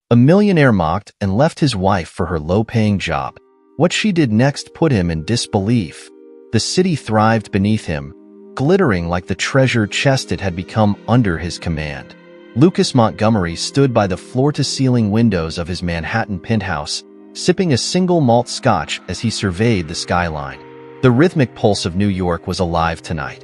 A millionaire mocked and left his wife for her low-paying job. What she did next put him in disbelief. The city thrived beneath him, glittering like the treasure chest it had become under his command. Lucas Montgomery stood by the floor-to-ceiling windows of his Manhattan penthouse, sipping a single malt scotch as he surveyed the skyline. The rhythmic pulse of New York was alive tonight.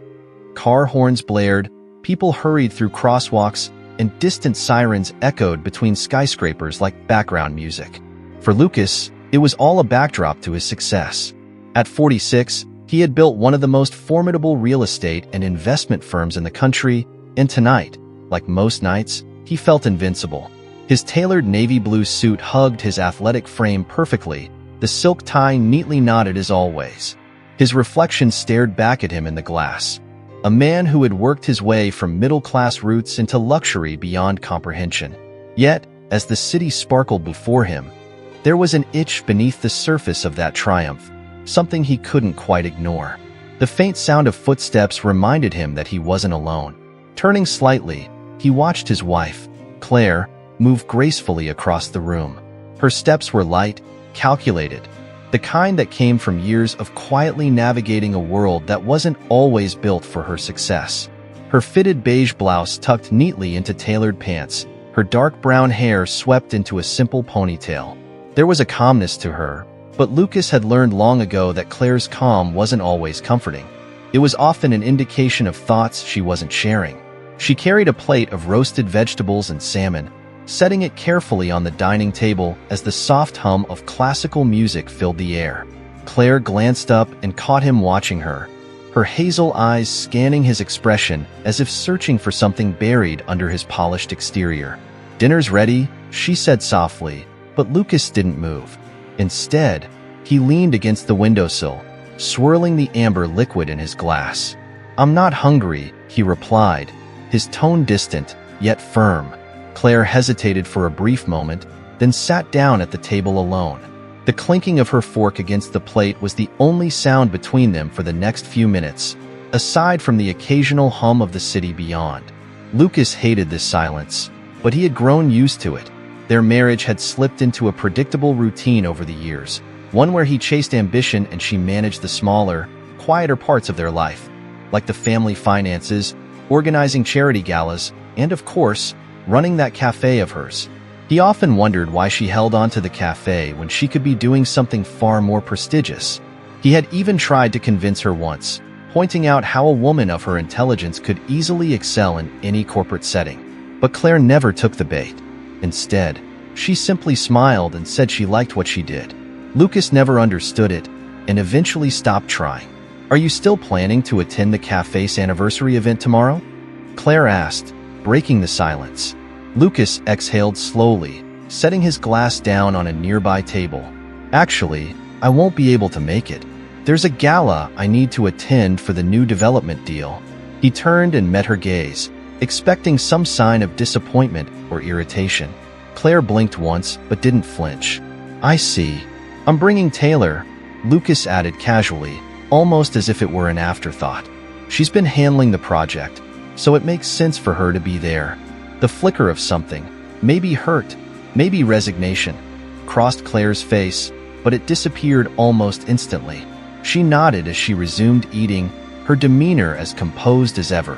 Car horns blared, people hurried through crosswalks, and distant sirens echoed between skyscrapers like background music. For Lucas, it was all a backdrop to his success. At 46, he had built one of the most formidable real estate and investment firms in the country, and tonight, like most nights, he felt invincible. His tailored navy blue suit hugged his athletic frame perfectly, the silk tie neatly knotted as always. His reflection stared back at him in the glass. A man who had worked his way from middle-class roots into luxury beyond comprehension. Yet, as the city sparkled before him, there was an itch beneath the surface of that triumph, something he couldn't quite ignore. The faint sound of footsteps reminded him that he wasn't alone. Turning slightly, he watched his wife, Claire, move gracefully across the room. Her steps were light, calculated, the kind that came from years of quietly navigating a world that wasn't always built for her success. Her fitted beige blouse tucked neatly into tailored pants, her dark brown hair swept into a simple ponytail. There was a calmness to her, but Lucas had learned long ago that Claire's calm wasn't always comforting. It was often an indication of thoughts she wasn't sharing. She carried a plate of roasted vegetables and salmon, setting it carefully on the dining table as the soft hum of classical music filled the air. Claire glanced up and caught him watching her, her hazel eyes scanning his expression as if searching for something buried under his polished exterior. "Dinner's ready," she said softly, but Lucas didn't move. Instead, he leaned against the windowsill, swirling the amber liquid in his glass. "I'm not hungry," he replied, his tone distant, yet firm. Claire hesitated for a brief moment, then sat down at the table alone. The clinking of her fork against the plate was the only sound between them for the next few minutes, aside from the occasional hum of the city beyond. Lucas hated this silence, but he had grown used to it. Their marriage had slipped into a predictable routine over the years, one where he chased ambition and she managed the smaller, quieter parts of their life, like the family finances, organizing charity galas, and of course, running that café of hers. He often wondered why she held on to the café when she could be doing something far more prestigious. He had even tried to convince her once, pointing out how a woman of her intelligence could easily excel in any corporate setting. But Claire never took the bait. Instead, she simply smiled and said she liked what she did. Lucas never understood it and eventually stopped trying. "Are you still planning to attend the café's anniversary event tomorrow?" Claire asked, breaking the silence. Lucas exhaled slowly, setting his glass down on a nearby table. "Actually, I won't be able to make it. There's a gala I need to attend for the new development deal." He turned and met her gaze, expecting some sign of disappointment or irritation. Claire blinked once but didn't flinch. "I see. I'm bringing Taylor," Lucas added casually, almost as if it were an afterthought. "She's been handling the project, so it makes sense for her to be there." The flicker of something, maybe hurt, maybe resignation, crossed Claire's face, but it disappeared almost instantly. She nodded as she resumed eating, her demeanor as composed as ever.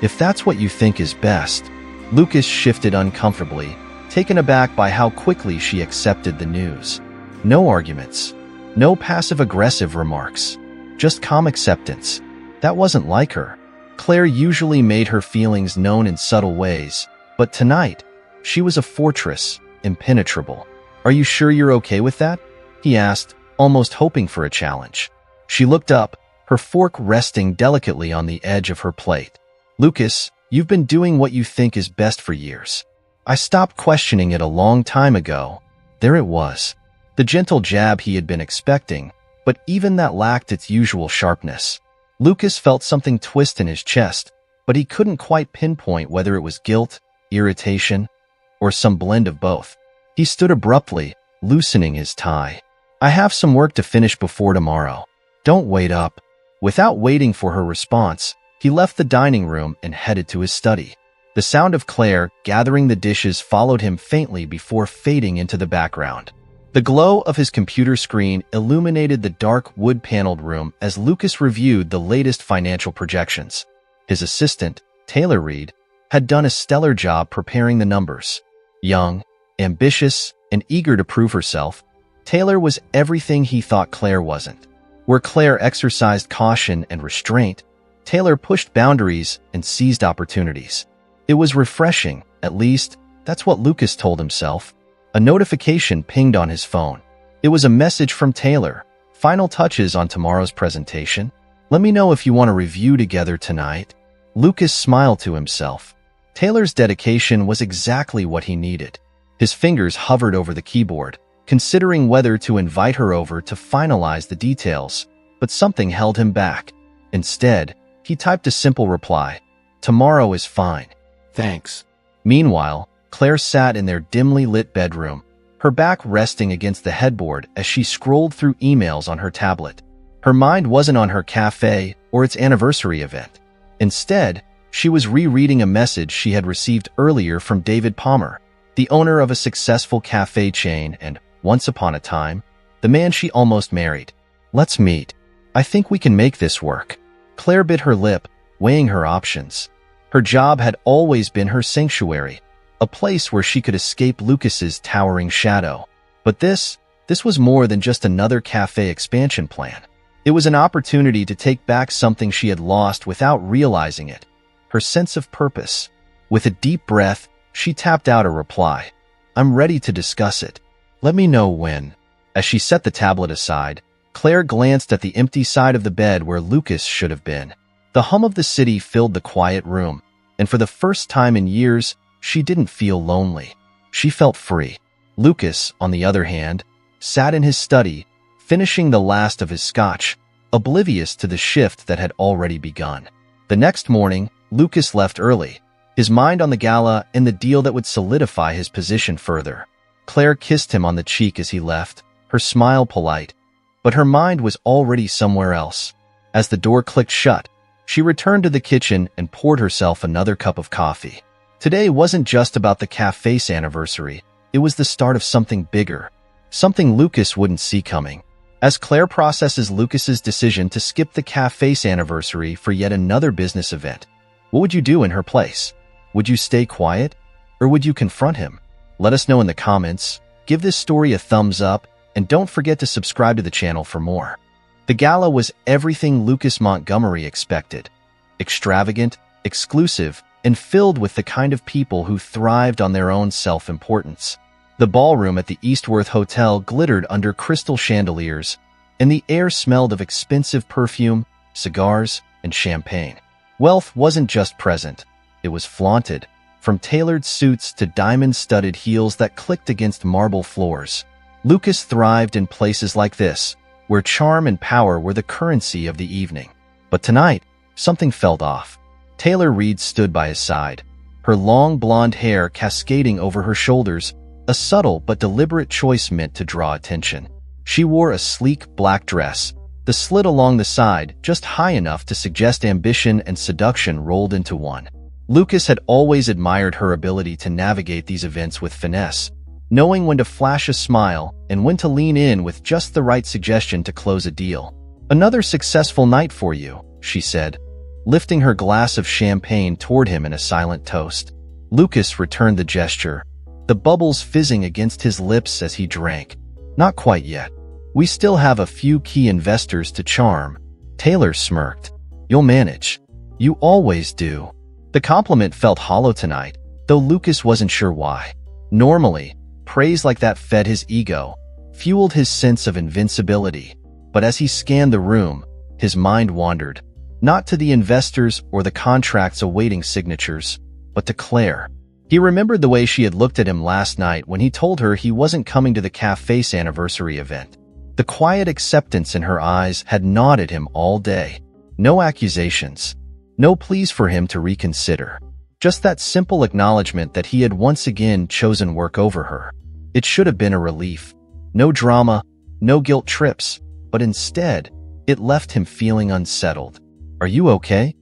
"If that's what you think is best." Lucas shifted uncomfortably, taken aback by how quickly she accepted the news. No arguments, no passive-aggressive remarks, just calm acceptance. That wasn't like her. Claire usually made her feelings known in subtle ways, but tonight, she was a fortress, impenetrable. "Are you sure you're okay with that?" he asked, almost hoping for a challenge. She looked up, her fork resting delicately on the edge of her plate. "Lucas, you've been doing what you think is best for years. I stopped questioning it a long time ago." There it was, the gentle jab he had been expecting, but even that lacked its usual sharpness. Lucas felt something twist in his chest, but he couldn't quite pinpoint whether it was guilt, irritation, or some blend of both. He stood abruptly, loosening his tie. "I have some work to finish before tomorrow. Don't wait up." Without waiting for her response, he left the dining room and headed to his study. The sound of Claire gathering the dishes followed him faintly before fading into the background. The glow of his computer screen illuminated the dark wood-paneled room as Lucas reviewed the latest financial projections. His assistant, Taylor Reed, had done a stellar job preparing the numbers. Young, ambitious, and eager to prove herself, Taylor was everything he thought Claire wasn't. Where Claire exercised caution and restraint, Taylor pushed boundaries and seized opportunities. It was refreshing, at least, that's what Lucas told himself. A notification pinged on his phone. It was a message from Taylor. Final touches on tomorrow's presentation. Let me know if you want to review together tonight. Lucas smiled to himself. Taylor's dedication was exactly what he needed. His fingers hovered over the keyboard, considering whether to invite her over to finalize the details, but something held him back. Instead, he typed a simple reply. Tomorrow is fine. Thanks. Meanwhile, Claire sat in their dimly lit bedroom, her back resting against the headboard as she scrolled through emails on her tablet. Her mind wasn't on her cafe or its anniversary event. Instead, she was rereading a message she had received earlier from David Palmer, the owner of a successful cafe chain and, once upon a time, the man she almost married. Let's meet. I think we can make this work. Claire bit her lip, weighing her options. Her job had always been her sanctuary, a place where she could escape Lucas's towering shadow. But this was more than just another cafe expansion plan. It was an opportunity to take back something she had lost without realizing it, her sense of purpose. With a deep breath, she tapped out a reply. I'm ready to discuss it. Let me know when. As she set the tablet aside, Claire glanced at the empty side of the bed where Lucas should have been. The hum of the city filled the quiet room, and for the first time in years, she didn't feel lonely. She felt free. Lucas, on the other hand, sat in his study, finishing the last of his scotch, oblivious to the shift that had already begun. The next morning, Lucas left early, his mind on the gala and the deal that would solidify his position further. Claire kissed him on the cheek as he left, her smile polite, but her mind was already somewhere else. As the door clicked shut, she returned to the kitchen and poured herself another cup of coffee. Today wasn't just about the cafe's anniversary, it was the start of something bigger, something Lucas wouldn't see coming. As Claire processes Lucas's decision to skip the cafe's anniversary for yet another business event, what would you do in her place? Would you stay quiet, or would you confront him? Let us know in the comments, give this story a thumbs up, and don't forget to subscribe to the channel for more. The gala was everything Lucas Montgomery expected. Extravagant, exclusive, and filled with the kind of people who thrived on their own self-importance. The ballroom at the Eastworth Hotel glittered under crystal chandeliers, and the air smelled of expensive perfume, cigars, and champagne. Wealth wasn't just present, it was flaunted, from tailored suits to diamond-studded heels that clicked against marble floors. Lucas thrived in places like this, where charm and power were the currency of the evening. But tonight, something felt off. Taylor Reed stood by his side, her long blonde hair cascading over her shoulders, a subtle but deliberate choice meant to draw attention. She wore a sleek black dress, the slit along the side just high enough to suggest ambition and seduction rolled into one. Lucas had always admired her ability to navigate these events with finesse, knowing when to flash a smile and when to lean in with just the right suggestion to close a deal. Another successful night for you, she said, lifting her glass of champagne toward him in a silent toast. Lucas returned the gesture, the bubbles fizzing against his lips as he drank. Not quite yet. We still have a few key investors to charm. Taylor smirked. You'll manage. You always do. The compliment felt hollow tonight, though Lucas wasn't sure why. Normally, praise like that fed his ego, fueled his sense of invincibility. But as he scanned the room, his mind wandered, not to the investors or the contracts awaiting signatures, but to Claire. He remembered the way she had looked at him last night when he told her he wasn't coming to the cafe's anniversary event. The quiet acceptance in her eyes had gnawed at him all day. No accusations. No pleas for him to reconsider. Just that simple acknowledgement that he had once again chosen work over her. It should have been a relief. No drama, no guilt trips, but instead, it left him feeling unsettled. Are you okay?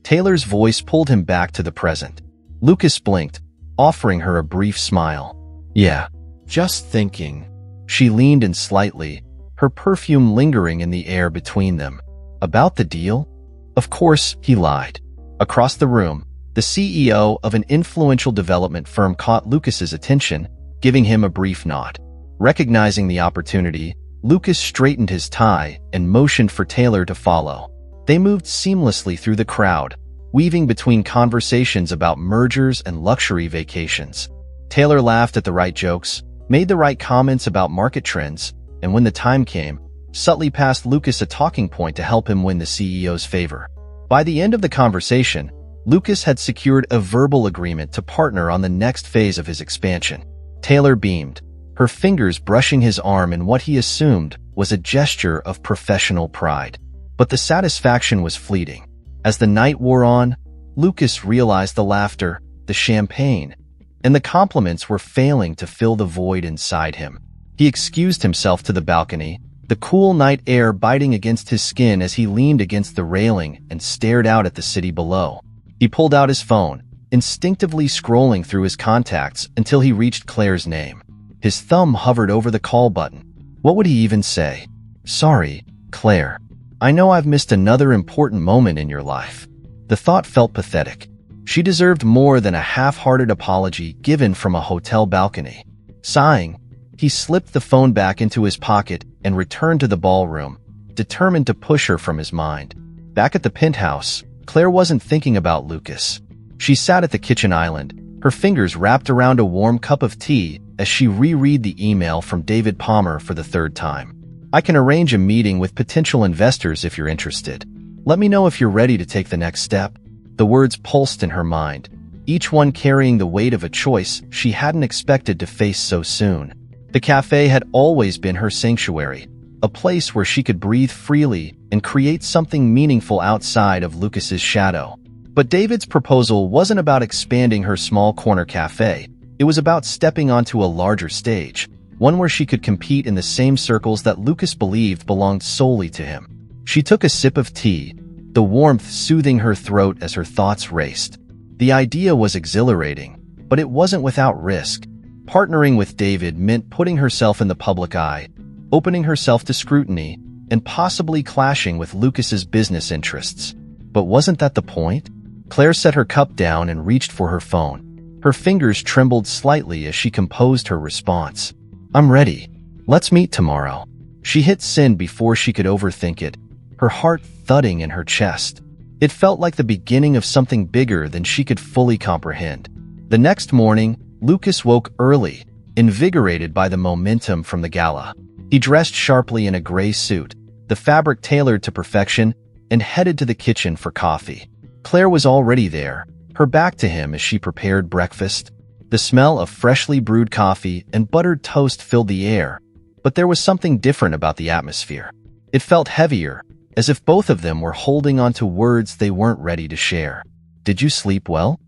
Taylor's voice pulled him back to the present. Lucas blinked, offering her a brief smile. Yeah, just thinking. She leaned in slightly, her perfume lingering in the air between them. About the deal? Of course, he lied. Across the room, the CEO of an influential development firm caught Lucas's attention, giving him a brief nod. Recognizing the opportunity, Lucas straightened his tie and motioned for Taylor to follow. They moved seamlessly through the crowd, weaving between conversations about mergers and luxury vacations. Taylor laughed at the right jokes, made the right comments about market trends, and when the time came, subtly passed Lucas a talking point to help him win the CEO's favor. By the end of the conversation, Lucas had secured a verbal agreement to partner on the next phase of his expansion. Taylor beamed, her fingers brushing his arm in what he assumed was a gesture of professional pride. But the satisfaction was fleeting. As the night wore on, Lucas realized the laughter, the champagne, and the compliments were failing to fill the void inside him. He excused himself to the balcony, the cool night air biting against his skin as he leaned against the railing and stared out at the city below. He pulled out his phone, instinctively scrolling through his contacts until he reached Claire's name. His thumb hovered over the call button. What would he even say? Sorry, Claire. I know I've missed another important moment in your life. The thought felt pathetic. She deserved more than a half-hearted apology given from a hotel balcony. Sighing, he slipped the phone back into his pocket and returned to the ballroom, determined to push her from his mind. Back at the penthouse, Claire wasn't thinking about Lucas. She sat at the kitchen island, her fingers wrapped around a warm cup of tea as she reread the email from David Palmer for the third time. I can arrange a meeting with potential investors if you're interested. Let me know if you're ready to take the next step. The words pulsed in her mind, each one carrying the weight of a choice she hadn't expected to face so soon. The cafe had always been her sanctuary, a place where she could breathe freely and create something meaningful outside of Lucas's shadow. But David's proposal wasn't about expanding her small corner cafe. It was about stepping onto a larger stage, one where she could compete in the same circles that Lucas believed belonged solely to him. She took a sip of tea, the warmth soothing her throat as her thoughts raced. The idea was exhilarating, but it wasn't without risk. Partnering with David meant putting herself in the public eye, opening herself to scrutiny, and possibly clashing with Lucas's business interests. But wasn't that the point? Claire set her cup down and reached for her phone. Her fingers trembled slightly as she composed her response. I'm ready. Let's meet tomorrow. She hit send before she could overthink it, her heart thudding in her chest. It felt like the beginning of something bigger than she could fully comprehend. The next morning, Lucas woke early, invigorated by the momentum from the gala. He dressed sharply in a gray suit, the fabric tailored to perfection, and headed to the kitchen for coffee. Claire was already there, her back to him as she prepared breakfast. The smell of freshly brewed coffee and buttered toast filled the air, but there was something different about the atmosphere. It felt heavier, as if both of them were holding on to words they weren't ready to share. Did you sleep well?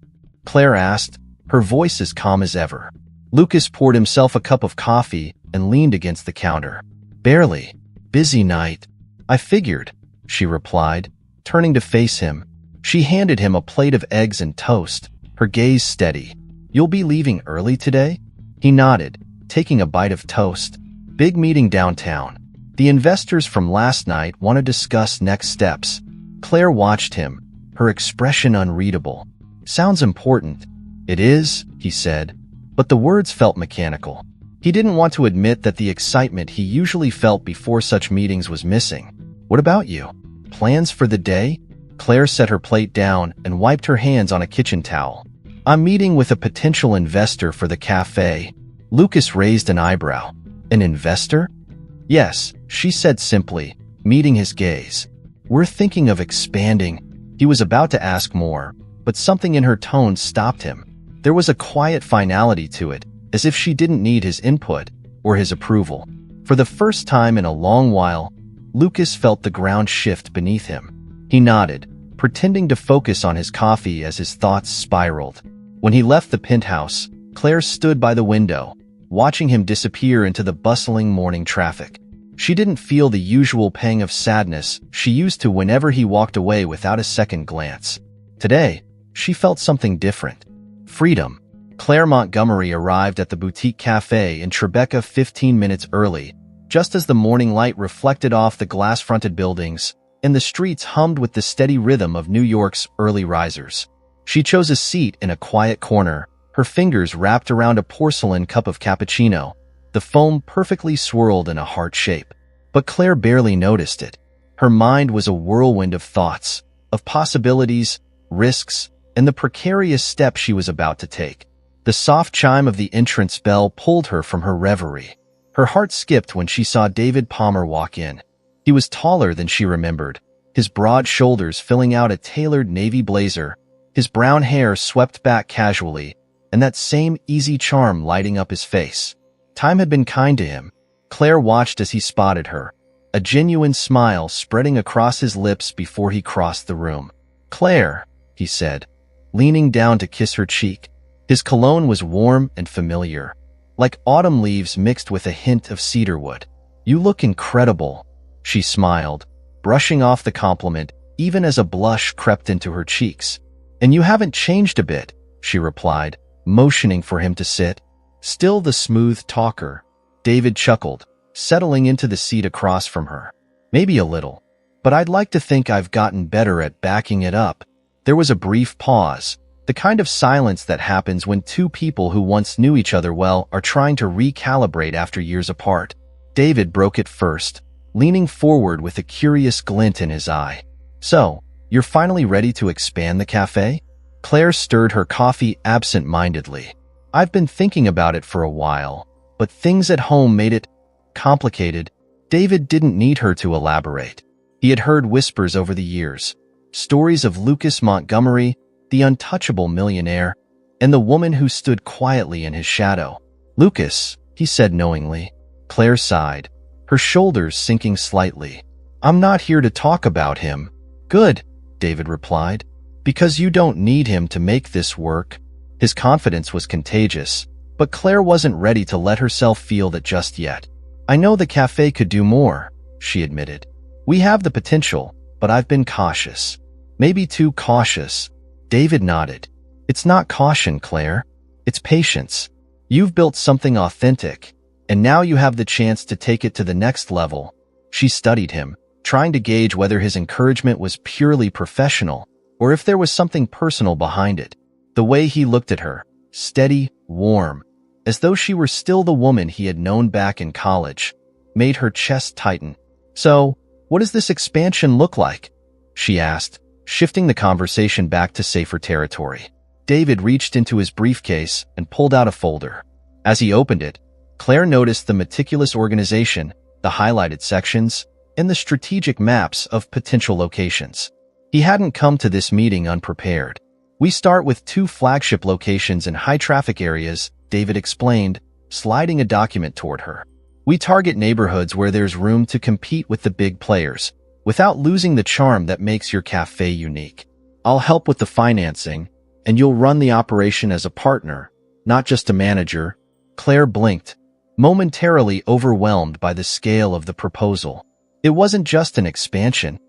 Claire asked, her voice as calm as ever. Lucas poured himself a cup of coffee and leaned against the counter. Barely. Busy night. I figured, she replied, turning to face him. She handed him a plate of eggs and toast, her gaze steady. You'll be leaving early today? He nodded, taking a bite of toast. Big meeting downtown. The investors from last night want to discuss next steps. Claire watched him, her expression unreadable. Sounds important. It is, he said, but the words felt mechanical. He didn't want to admit that the excitement he usually felt before such meetings was missing. What about you? Plans for the day? Claire set her plate down and wiped her hands on a kitchen towel. I'm meeting with a potential investor for the cafe. Lucas raised an eyebrow. An investor? Yes, she said simply, meeting his gaze. We're thinking of expanding. He was about to ask more, but something in her tone stopped him. There was a quiet finality to it, as if she didn't need his input or his approval. For the first time in a long while, Lucas felt the ground shift beneath him. He nodded, pretending to focus on his coffee as his thoughts spiraled. When he left the penthouse, Claire stood by the window, watching him disappear into the bustling morning traffic. She didn't feel the usual pang of sadness she used to whenever he walked away without a second glance. Today, she felt something different. Freedom. Claire Montgomery arrived at the boutique café in Tribeca 15 minutes early, just as the morning light reflected off the glass-fronted buildings, and the streets hummed with the steady rhythm of New York's early risers. She chose a seat in a quiet corner, her fingers wrapped around a porcelain cup of cappuccino, the foam perfectly swirled in a heart shape. But Claire barely noticed it. Her mind was a whirlwind of thoughts, of possibilities, risks, and the precarious step she was about to take. The soft chime of the entrance bell pulled her from her reverie. Her heart skipped when she saw David Palmer walk in. He was taller than she remembered, his broad shoulders filling out a tailored navy blazer, his brown hair swept back casually, and that same easy charm lighting up his face. Time had been kind to him. Claire watched as he spotted her, a genuine smile spreading across his lips before he crossed the room. "Claire," he said, leaning down to kiss her cheek. His cologne was warm and familiar, like autumn leaves mixed with a hint of cedarwood. "You look incredible," she smiled, brushing off the compliment even as a blush crept into her cheeks. "And you haven't changed a bit," she replied, motioning for him to sit. Still the smooth talker. David chuckled, settling into the seat across from her. "Maybe a little, but I'd like to think I've gotten better at backing it up." There was a brief pause, the kind of silence that happens when two people who once knew each other well are trying to recalibrate after years apart. David broke it first, leaning forward with a curious glint in his eye. "So, you're finally ready to expand the cafe?" Claire stirred her coffee absent-mindedly. "I've been thinking about it for a while, but things at home made it complicated." David didn't need her to elaborate. He had heard whispers over the years, stories of Lucas Montgomery, the untouchable millionaire, and the woman who stood quietly in his shadow. "Lucas," he said knowingly. Claire sighed, her shoulders sinking slightly. "I'm not here to talk about him." "Good," David replied, "because you don't need him to make this work." His confidence was contagious, but Claire wasn't ready to let herself feel that just yet. "I know the cafe could do more," she admitted. "We have the potential, but I've been cautious. Maybe too cautious." David nodded. "It's not caution, Claire. It's patience. You've built something authentic, and now you have the chance to take it to the next level." She studied him, trying to gauge whether his encouragement was purely professional or if there was something personal behind it. The way he looked at her, steady, warm, as though she were still the woman he had known back in college, made her chest tighten. "So, what does this expansion look like?" she asked, shifting the conversation back to safer territory. David reached into his briefcase and pulled out a folder. As he opened it, Claire noticed the meticulous organization, the highlighted sections, and the strategic maps of potential locations. He hadn't come to this meeting unprepared. "We start with 2 flagship locations in high-traffic areas," David explained, sliding a document toward her. "We target neighborhoods where there's room to compete with the big players, without losing the charm that makes your cafe unique. I'll help with the financing, and you'll run the operation as a partner, not just a manager." Claire blinked, momentarily overwhelmed by the scale of the proposal. It wasn't just an expansion.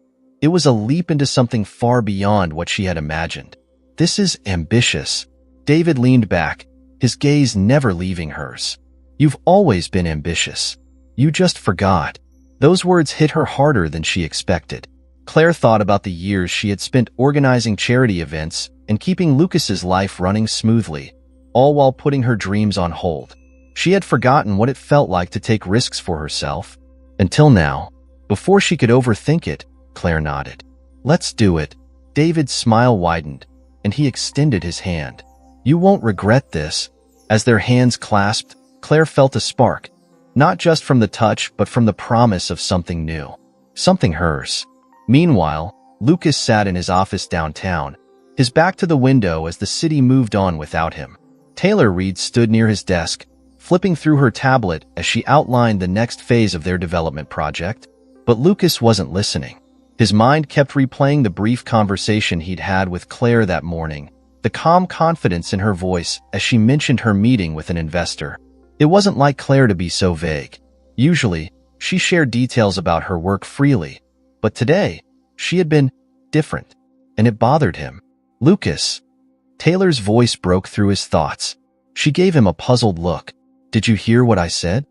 It was a leap into something far beyond what she had imagined. "This is ambitious." David leaned back, his gaze never leaving hers. "You've always been ambitious. You just forgot." Those words hit her harder than she expected. Claire thought about the years she had spent organizing charity events and keeping Lucas's life running smoothly, all while putting her dreams on hold. She had forgotten what it felt like to take risks for herself. Until now. Before she could overthink it, Claire nodded. "Let's do it." David's smile widened, and he extended his hand. "You won't regret this." As their hands clasped, Claire felt a spark, not just from the touch but from the promise of something new. Something hers. Meanwhile, Lucas sat in his office downtown, his back to the window as the city moved on without him. Taylor Reed stood near his desk, flipping through her tablet as she outlined the next phase of their development project. But Lucas wasn't listening. His mind kept replaying the brief conversation he'd had with Claire that morning, the calm confidence in her voice as she mentioned her meeting with an investor. It wasn't like Claire to be so vague. Usually, she shared details about her work freely, but today, she had been different, and it bothered him. "Lucas, Taylor's voice broke through his thoughts. She gave him a puzzled look. "Did you hear what I said?"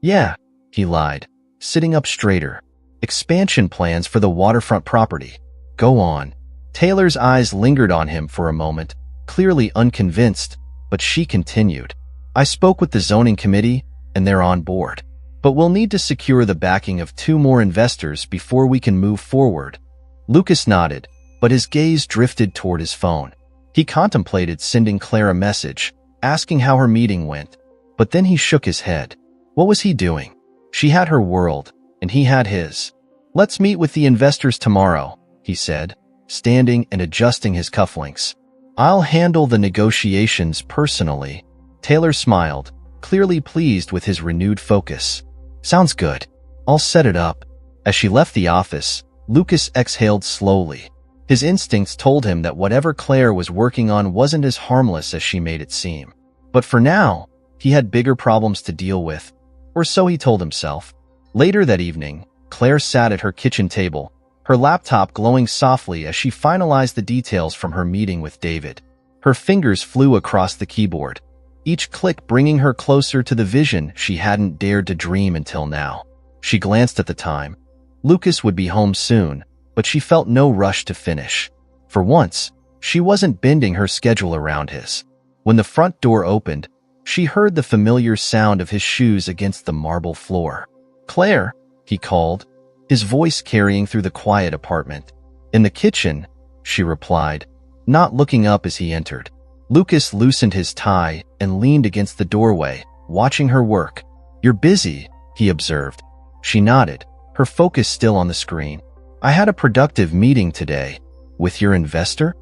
"Yeah," he lied, sitting up straighter. "Expansion plans for the waterfront property. Go on." Taylor's eyes lingered on him for a moment, clearly unconvinced, but she continued. "I spoke with the zoning committee, and they're on board. But we'll need to secure the backing of 2 more investors before we can move forward." Lucas nodded, but his gaze drifted toward his phone. He contemplated sending Claire a message, asking how her meeting went, but then he shook his head. What was he doing? She had her world, and he had his. "Let's meet with the investors tomorrow," he said, standing and adjusting his cufflinks. "I'll handle the negotiations personally." Taylor smiled, clearly pleased with his renewed focus. "Sounds good. I'll set it up." As she left the office, Lucas exhaled slowly. His instincts told him that whatever Claire was working on wasn't as harmless as she made it seem. But for now, he had bigger problems to deal with, or so he told himself. Later that evening, Claire sat at her kitchen table, her laptop glowing softly as she finalized the details from her meeting with David. Her fingers flew across the keyboard, each click bringing her closer to the vision she hadn't dared to dream until now. She glanced at the time. Lucas would be home soon, but she felt no rush to finish. For once, she wasn't bending her schedule around his. When the front door opened, she heard the familiar sound of his shoes against the marble floor. "Claire," he called, his voice carrying through the quiet apartment. "In the kitchen," she replied, not looking up as he entered. Lucas loosened his tie and leaned against the doorway, watching her work. "You're busy," he observed. She nodded, her focus still on the screen. "I had a productive meeting today." "With your investor?"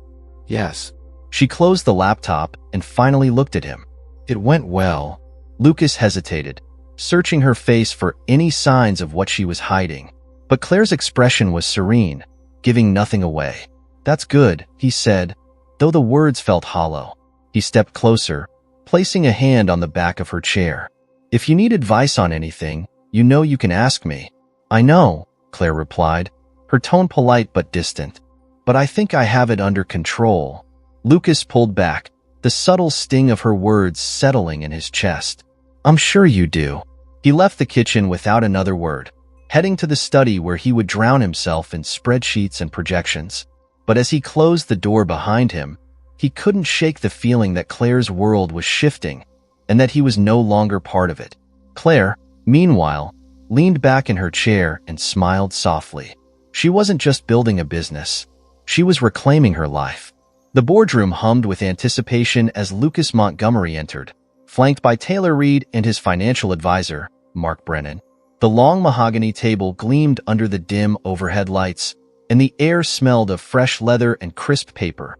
"Yes." She closed the laptop and finally looked at him. "It went well." Lucas hesitated, searching her face for any signs of what she was hiding. But Claire's expression was serene, giving nothing away. "That's good," he said, though the words felt hollow. He stepped closer, placing a hand on the back of her chair. "If you need advice on anything, you know you can ask me." "I know," Claire replied, her tone polite but distant. "But I think I have it under control." Lucas pulled back, the subtle sting of her words settling in his chest. "I'm sure you do." He left the kitchen without another word, heading to the study where he would drown himself in spreadsheets and projections. But as he closed the door behind him, he couldn't shake the feeling that Claire's world was shifting and that he was no longer part of it. Claire, meanwhile, leaned back in her chair and smiled softly. She wasn't just building a business. She was reclaiming her life. The boardroom hummed with anticipation as Lucas Montgomery entered, flanked by Taylor Reed and his financial advisor, Mark Brennan. The long mahogany table gleamed under the dim overhead lights, and the air smelled of fresh leather and crisp paper.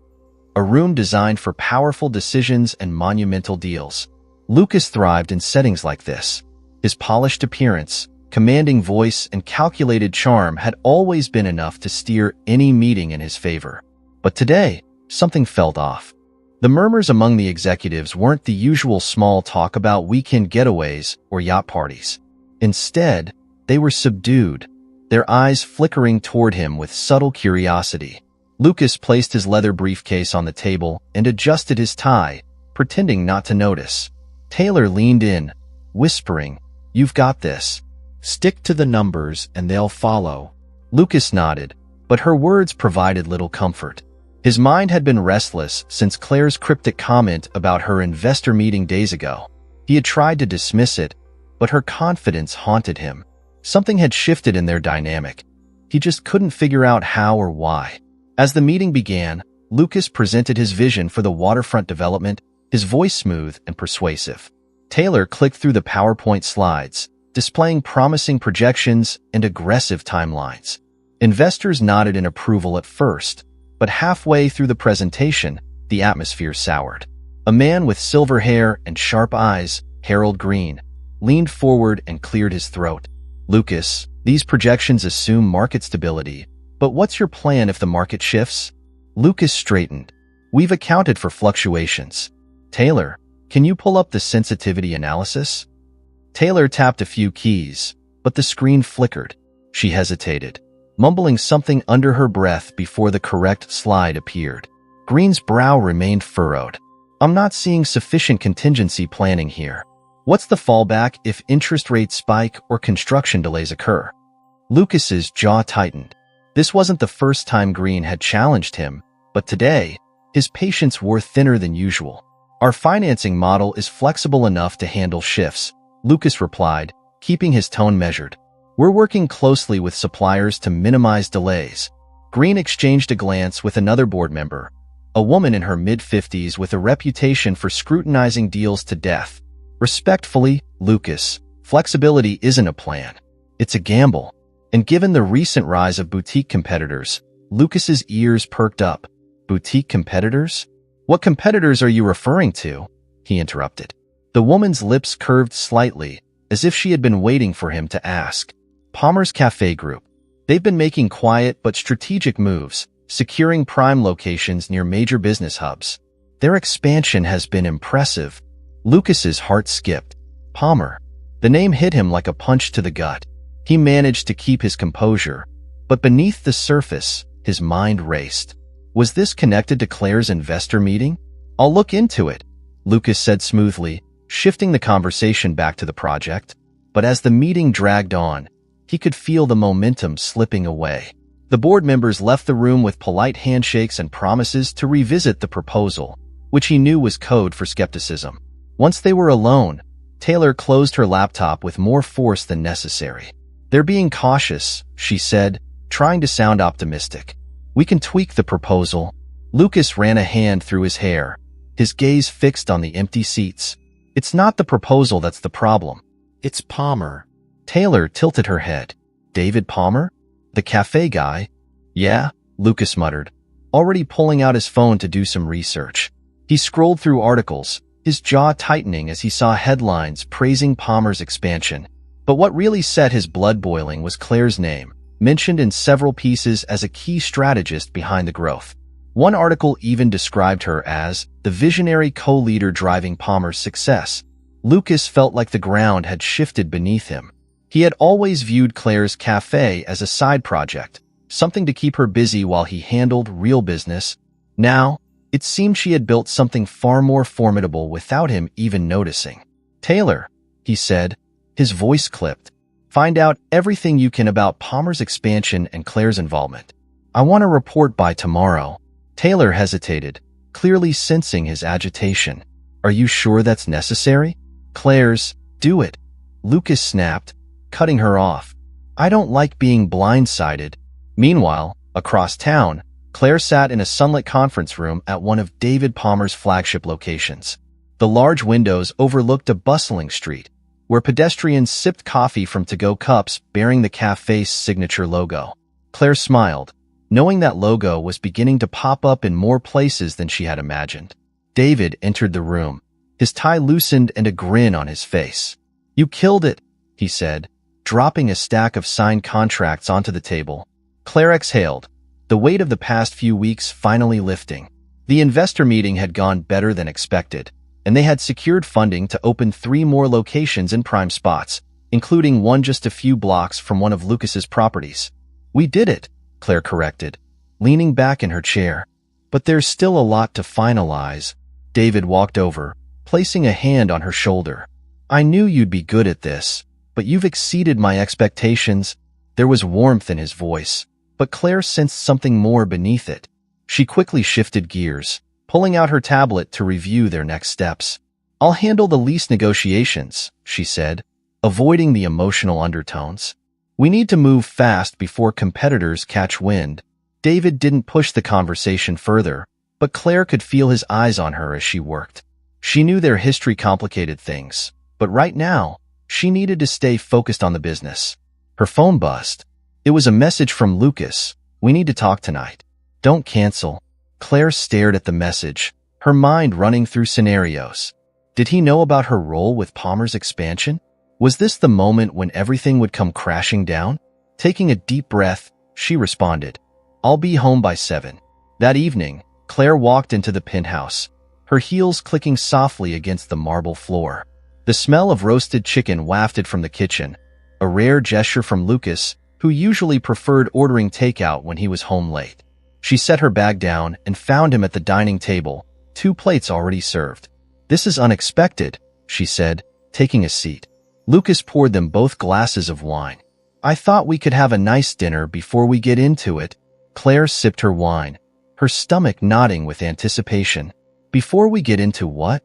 A room designed for powerful decisions and monumental deals. Lucas thrived in settings like this. His polished appearance, commanding voice, and calculated charm had always been enough to steer any meeting in his favor. But today, something felt off. The murmurs among the executives weren't the usual small talk about weekend getaways or yacht parties. Instead, they were subdued, their eyes flickering toward him with subtle curiosity. Lucas placed his leather briefcase on the table and adjusted his tie, pretending not to notice. Taylor leaned in, whispering, "You've got this. Stick to the numbers and they'll follow." Lucas nodded, but her words provided little comfort. His mind had been restless since Claire's cryptic comment about her investor meeting days ago. He had tried to dismiss it, but her confidence haunted him. Something had shifted in their dynamic. He just couldn't figure out how or why. As the meeting began, Lucas presented his vision for the waterfront development, his voice smooth and persuasive. Taylor clicked through the PowerPoint slides, displaying promising projections and aggressive timelines. Investors nodded in approval at first, but halfway through the presentation, the atmosphere soured. A man with silver hair and sharp eyes, Harold Green, leaned forward and cleared his throat. "Lucas, these projections assume market stability, but what's your plan if the market shifts?" Lucas straightened. "We've accounted for fluctuations." "Taylor, can you pull up the sensitivity analysis?" Taylor tapped a few keys, but the screen flickered. She hesitated, mumbling something under her breath before the correct slide appeared. Green's brow remained furrowed. I'm not seeing sufficient contingency planning here. What's the fallback if interest rates spike or construction delays occur? Lucas's jaw tightened. This wasn't the first time Green had challenged him, but today, his patience wore thinner than usual. Our financing model is flexible enough to handle shifts, Lucas replied, keeping his tone measured. We're working closely with suppliers to minimize delays. Green exchanged a glance with another board member, a woman in her mid-50s with a reputation for scrutinizing deals to death. Respectfully, Lucas, flexibility isn't a plan. It's a gamble. And given the recent rise of boutique competitors, Lucas's ears perked up. Boutique competitors? What competitors are you referring to? He interrupted. The woman's lips curved slightly, as if she had been waiting for him to ask. Palmer's Café Group. They've been making quiet but strategic moves, securing prime locations near major business hubs. Their expansion has been impressive. Lucas's heart skipped. Palmer. The name hit him like a punch to the gut. He managed to keep his composure, but beneath the surface, his mind raced. Was this connected to Claire's investor meeting? I'll look into it, Lucas said smoothly, shifting the conversation back to the project. But as the meeting dragged on, he could feel the momentum slipping away. The board members left the room with polite handshakes and promises to revisit the proposal, which he knew was code for skepticism. Once they were alone, Taylor closed her laptop with more force than necessary. They're being cautious, she said, trying to sound optimistic. We can tweak the proposal. Lucas ran a hand through his hair, his gaze fixed on the empty seats. It's not the proposal that's the problem. It's Palmer. Taylor tilted her head. David Palmer? The cafe guy? Yeah, Lucas muttered, already pulling out his phone to do some research. He scrolled through articles, his jaw tightening as he saw headlines praising Palmer's expansion. But what really set his blood boiling was Claire's name, mentioned in several pieces as a key strategist behind the growth. One article even described her as the visionary co-leader driving Palmer's success. Lucas felt like the ground had shifted beneath him. He had always viewed Claire's cafe as a side project, something to keep her busy while he handled real business. Now, it seemed she had built something far more formidable without him even noticing. Taylor, he said, his voice clipped. Find out everything you can about Palmer's expansion and Claire's involvement. I want a report by tomorrow. Taylor hesitated, clearly sensing his agitation. Are you sure that's necessary? Claire's, do it. Lucas snapped, cutting her off. I don't like being blindsided. Meanwhile, across town, Claire sat in a sunlit conference room at one of David Palmer's flagship locations. The large windows overlooked a bustling street, where pedestrians sipped coffee from to-go cups bearing the cafe's signature logo. Claire smiled, knowing that logo was beginning to pop up in more places than she had imagined. David entered the room, his tie loosened and a grin on his face. You killed it, he said, dropping a stack of signed contracts onto the table. Claire exhaled, the weight of the past few weeks finally lifting. The investor meeting had gone better than expected, and they had secured funding to open 3 more locations in prime spots, including one just a few blocks from one of Lucas's properties. We did it, Claire corrected, leaning back in her chair. But there's still a lot to finalize. David walked over, placing a hand on her shoulder. I knew you'd be good at this, but you've exceeded my expectations. There was warmth in his voice, but Claire sensed something more beneath it. She quickly shifted gears, pulling out her tablet to review their next steps. I'll handle the lease negotiations, she said, avoiding the emotional undertones. We need to move fast before competitors catch wind. David didn't push the conversation further, but Claire could feel his eyes on her as she worked. She knew their history complicated things, but right now, she needed to stay focused on the business. Her phone buzzed. It was a message from Lucas. We need to talk tonight. Don't cancel. Claire stared at the message, her mind running through scenarios. Did he know about her role with Palmer's expansion? Was this the moment when everything would come crashing down? Taking a deep breath, she responded, I'll be home by 7. That evening, Claire walked into the penthouse, her heels clicking softly against the marble floor. The smell of roasted chicken wafted from the kitchen, a rare gesture from Lucas, who usually preferred ordering takeout when he was home late. She set her bag down and found him at the dining table, 2 plates already served. "This is unexpected," she said, taking a seat. Lucas poured them both glasses of wine. "I thought we could have a nice dinner before we get into it." Claire sipped her wine, her stomach nodding with anticipation. "Before we get into what?"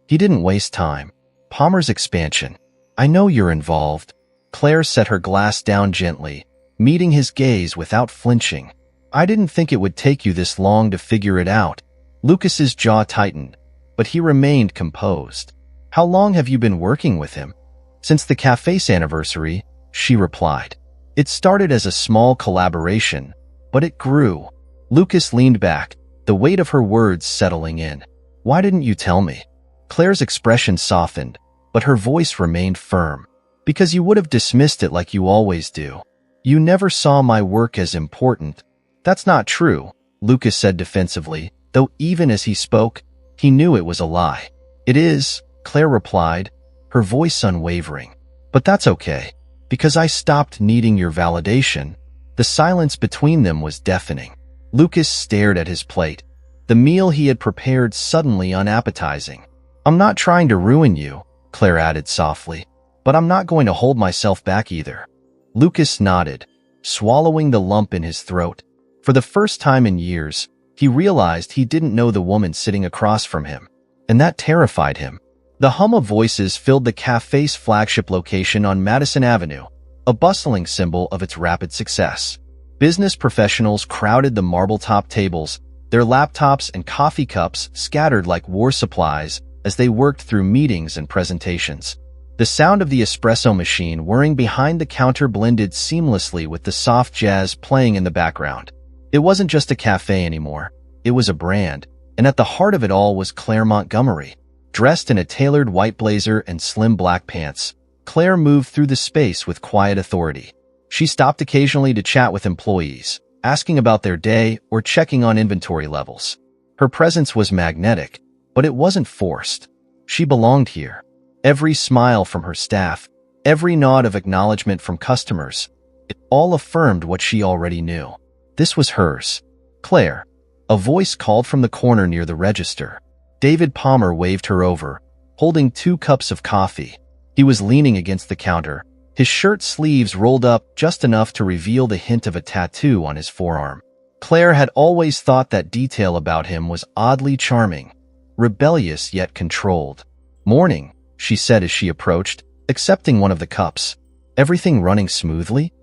He didn't waste time. "Palmer's expansion. I know you're involved." Claire set her glass down gently, meeting his gaze without flinching. "I didn't think it would take you this long to figure it out." Lucas's jaw tightened, but he remained composed. "How long have you been working with him?" "Since the café's anniversary," she replied. "It started as a small collaboration, but it grew." Lucas leaned back, the weight of her words settling in. "Why didn't you tell me?" Claire's expression softened, but her voice remained firm. "Because you would have dismissed it like you always do. You never saw my work as important." "That's not true," Lucas said defensively, though even as he spoke, he knew it was a lie. "It is," Claire replied, her voice unwavering. "But that's okay, because I stopped needing your validation." The silence between them was deafening. Lucas stared at his plate, the meal he had prepared suddenly unappetizing. "I'm not trying to ruin you," Claire added softly, "but I'm not going to hold myself back either." Lucas nodded, swallowing the lump in his throat. For the first time in years, he realized he didn't know the woman sitting across from him, and that terrified him. The hum of voices filled the café's flagship location on Madison Avenue, a bustling symbol of its rapid success. Business professionals crowded the marble-top tables, their laptops and coffee cups scattered like war supplies as they worked through meetings and presentations. The sound of the espresso machine whirring behind the counter blended seamlessly with the soft jazz playing in the background. It wasn't just a cafe anymore. It was a brand, and at the heart of it all was Claire Montgomery. Dressed in a tailored white blazer and slim black pants, Claire moved through the space with quiet authority. She stopped occasionally to chat with employees, asking about their day or checking on inventory levels. Her presence was magnetic, but it wasn't forced. She belonged here. Every smile from her staff, every nod of acknowledgement from customers, it all affirmed what she already knew. This was hers. "Claire." A voice called from the corner near the register. David Palmer waved her over, holding 2 cups of coffee. He was leaning against the counter, his shirt sleeves rolled up just enough to reveal the hint of a tattoo on his forearm. Claire had always thought that detail about him was oddly charming, rebellious yet controlled. "Morning," she said as she approached, accepting one of the cups. "Everything running smoothly?"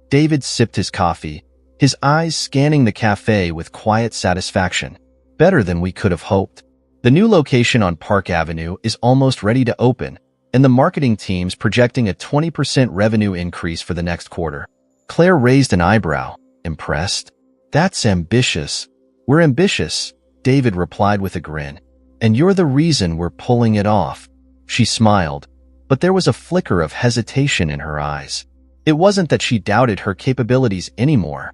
David sipped his coffee, his eyes scanning the cafe with quiet satisfaction. "Better than we could have hoped. The new location on Park Avenue is almost ready to open, and the marketing team's projecting a 20% revenue increase for the next quarter." Claire raised an eyebrow, impressed. "That's ambitious." "We're ambitious," David replied with a grin. "And you're the reason we're pulling it off." She smiled, but there was a flicker of hesitation in her eyes. It wasn't that she doubted her capabilities anymore.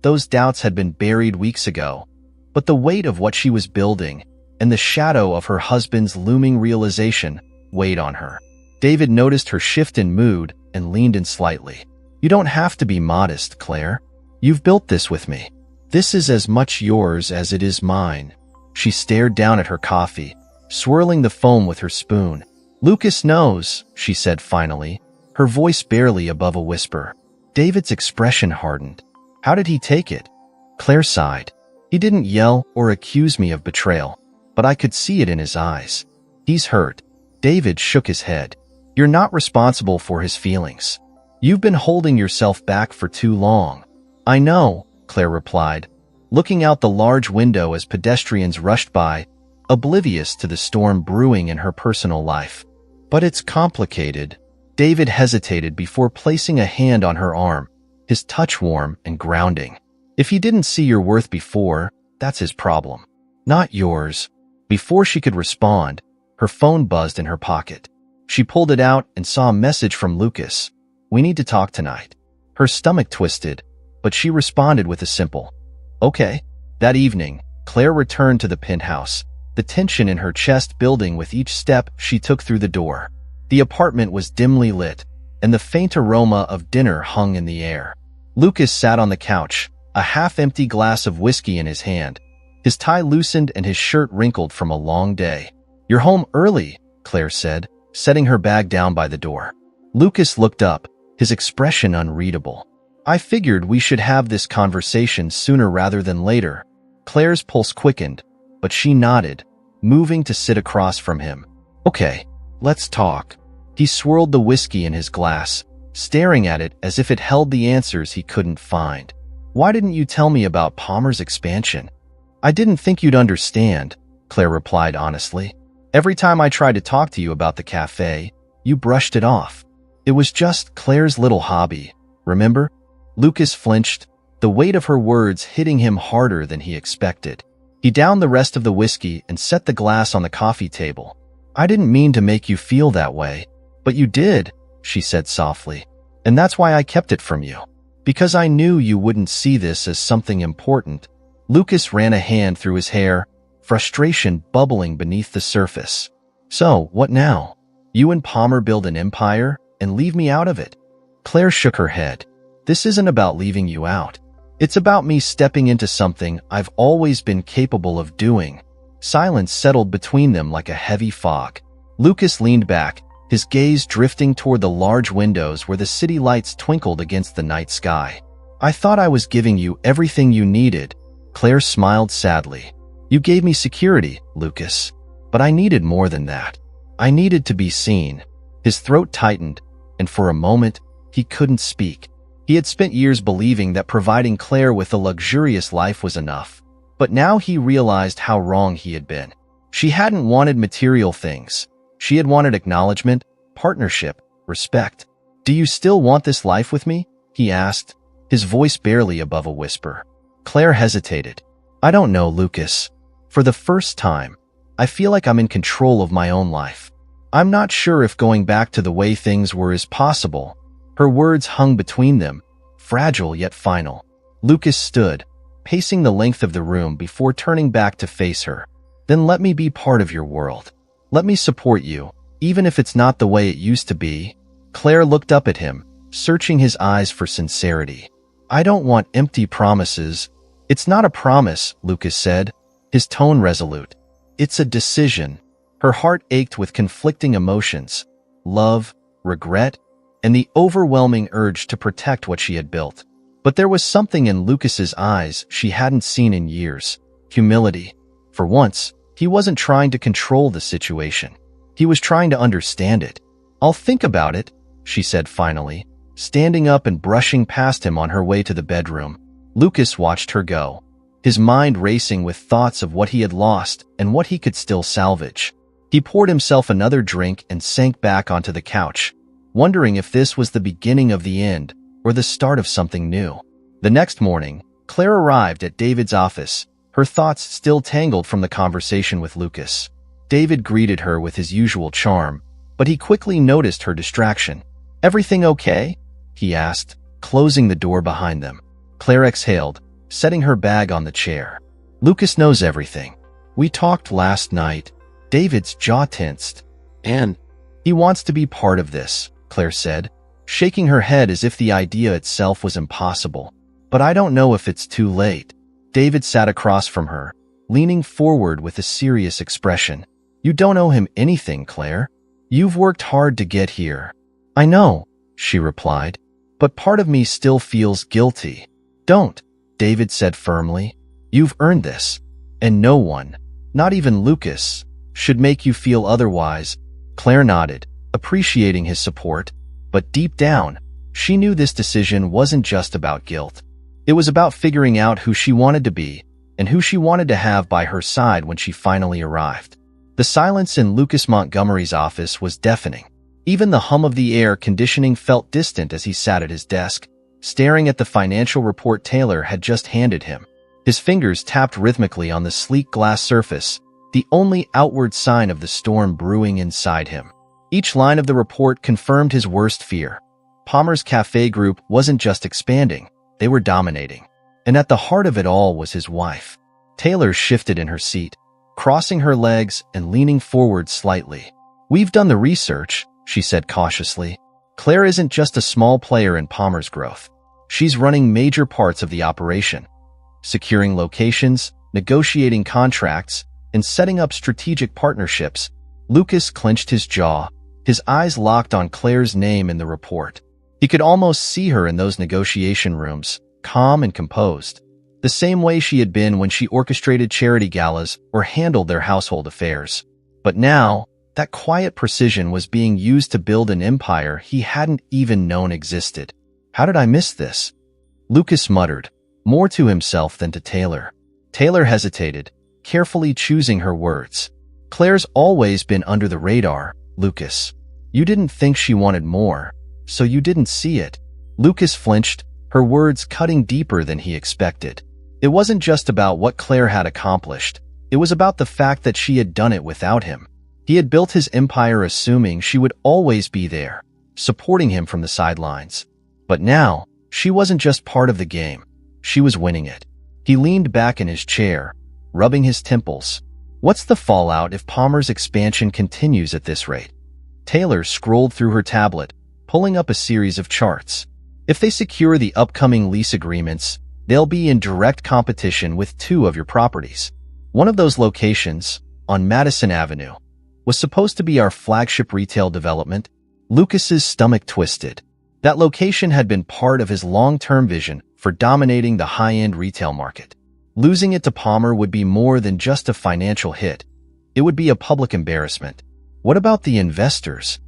Those doubts had been buried weeks ago, but the weight of what she was building and the shadow of her husband's looming realization weighed on her. David noticed her shift in mood and leaned in slightly. "You don't have to be modest, Claire. You've built this with me. This is as much yours as it is mine." She stared down at her coffee, swirling the foam with her spoon. "Lucas knows," she said finally, her voice barely above a whisper. David's expression hardened. "How did he take it?" Claire sighed. "He didn't yell or accuse me of betrayal, but I could see it in his eyes. He's hurt." David shook his head. "You're not responsible for his feelings. You've been holding yourself back for too long." "I know," Claire replied, looking out the large window as pedestrians rushed by, oblivious to the storm brewing in her personal life. "But it's complicated." David hesitated before placing a hand on her arm, his touch warm and grounding. "If he didn't see your worth before, that's his problem, not yours." Before she could respond, her phone buzzed in her pocket. She pulled it out and saw a message from Lucas. "We need to talk tonight." Her stomach twisted, but she responded with a simple, "Okay." That evening, Claire returned to the penthouse, the tension in her chest building with each step she took through the door. The apartment was dimly lit, and the faint aroma of dinner hung in the air. Lucas sat on the couch, a half-empty glass of whiskey in his hand. His tie loosened and his shirt wrinkled from a long day. "You're home early," Claire said, setting her bag down by the door. Lucas looked up, his expression unreadable. "I figured we should have this conversation sooner rather than later." Claire's pulse quickened, but she nodded, moving to sit across from him. "Okay, let's talk." He swirled the whiskey in his glass, staring at it as if it held the answers he couldn't find. "Why didn't you tell me about Palmer's expansion?" "I didn't think you'd understand," Claire replied honestly. "Every time I tried to talk to you about the café, you brushed it off. It was just Claire's little hobby, remember?" Lucas flinched, the weight of her words hitting him harder than he expected. He downed the rest of the whiskey and set the glass on the coffee table. "I didn't mean to make you feel that way, but you did," she said softly. "And that's why I kept it from you. Because I knew you wouldn't see this as something important." Lucas ran a hand through his hair, frustration bubbling beneath the surface. "So, what now? You and Palmer build an empire and leave me out of it?" Claire shook her head. "This isn't about leaving you out. It's about me stepping into something I've always been capable of doing." Silence settled between them like a heavy fog. Lucas leaned back, his gaze drifting toward the large windows where the city lights twinkled against the night sky. "I thought I was giving you everything you needed." Claire smiled sadly. "You gave me security, Lucas. But I needed more than that. I needed to be seen." His throat tightened, and for a moment, he couldn't speak. He had spent years believing that providing Claire with a luxurious life was enough, but now he realized how wrong he had been. She hadn't wanted material things. She had wanted acknowledgement, partnership, respect. "Do you still want this life with me?" he asked, his voice barely above a whisper. Claire hesitated. "I don't know, Lucas. For the first time, I feel like I'm in control of my own life. I'm not sure if going back to the way things were is possible." Her words hung between them, fragile yet final. Lucas stood, pacing the length of the room before turning back to face her. "Then let me be part of your world. Let me support you, even if it's not the way it used to be." Claire looked up at him, searching his eyes for sincerity. "I don't want empty promises." "It's not a promise," Lucas said, his tone resolute. "It's a decision." Her heart ached with conflicting emotions: love, regret, and the overwhelming urge to protect what she had built. But there was something in Lucas's eyes she hadn't seen in years: humility. For once, he wasn't trying to control the situation. He was trying to understand it. "I'll think about it," she said finally, standing up and brushing past him on her way to the bedroom. Lucas watched her go, his mind racing with thoughts of what he had lost and what he could still salvage. He poured himself another drink and sank back onto the couch, wondering if this was the beginning of the end or the start of something new. The next morning, Claire arrived at David's office, her thoughts still tangled from the conversation with Lucas. David greeted her with his usual charm, but he quickly noticed her distraction. "Everything okay?" he asked, closing the door behind them. Claire exhaled, setting her bag on the chair. "Lucas knows everything. We talked last night." David's jaw tensed. "And he wants to be part of this," Claire said, shaking her head as if the idea itself was impossible. "But I don't know if it's too late." David sat across from her, leaning forward with a serious expression. "You don't owe him anything, Claire. You've worked hard to get here." "I know," she replied, "but part of me still feels guilty." "Don't," David said firmly. "You've earned this, and no one, not even Lucas, should make you feel otherwise." Claire nodded, appreciating his support, but deep down, she knew this decision wasn't just about guilt. It was about figuring out who she wanted to be and who she wanted to have by her side when she finally arrived. The silence in Lucas Montgomery's office was deafening. Even the hum of the air conditioning felt distant as he sat at his desk, staring at the financial report Taylor had just handed him. His fingers tapped rhythmically on the sleek glass surface, the only outward sign of the storm brewing inside him. Each line of the report confirmed his worst fear. Palmer's Café group wasn't just expanding, they were dominating. And at the heart of it all was his wife. Taylor shifted in her seat, crossing her legs and leaning forward slightly. "We've done the research," she said cautiously. "Claire isn't just a small player in Palmer's growth. She's running major parts of the operation, securing locations, negotiating contracts, and setting up strategic partnerships. Lucas clenched his jaw, his eyes locked on Claire's name in the report. He could almost see her in those negotiation rooms, calm and composed, the same way she had been when she orchestrated charity galas or handled their household affairs. But now, that quiet precision was being used to build an empire he hadn't even known existed. How did I miss this? Lucas muttered, more to himself than to Taylor. Taylor hesitated, carefully choosing her words. Claire's always been under the radar, Lucas. You didn't think she wanted more, so you didn't see it. Lucas flinched, her words cutting deeper than he expected. It wasn't just about what Claire had accomplished. It was about the fact that she had done it without him. He had built his empire assuming she would always be there, supporting him from the sidelines. But now, she wasn't just part of the game. She was winning it. He leaned back in his chair, rubbing his temples. What's the fallout if Palmer's expansion continues at this rate? Taylor scrolled through her tablet, pulling up a series of charts. If they secure the upcoming lease agreements, they'll be in direct competition with two of your properties. One of those locations, on Madison Avenue, was supposed to be our flagship retail development. Lucas's stomach twisted. That location had been part of his long-term vision for dominating the high-end retail market. Losing it to Palmer would be more than just a financial hit. It would be a public embarrassment. What about the investors?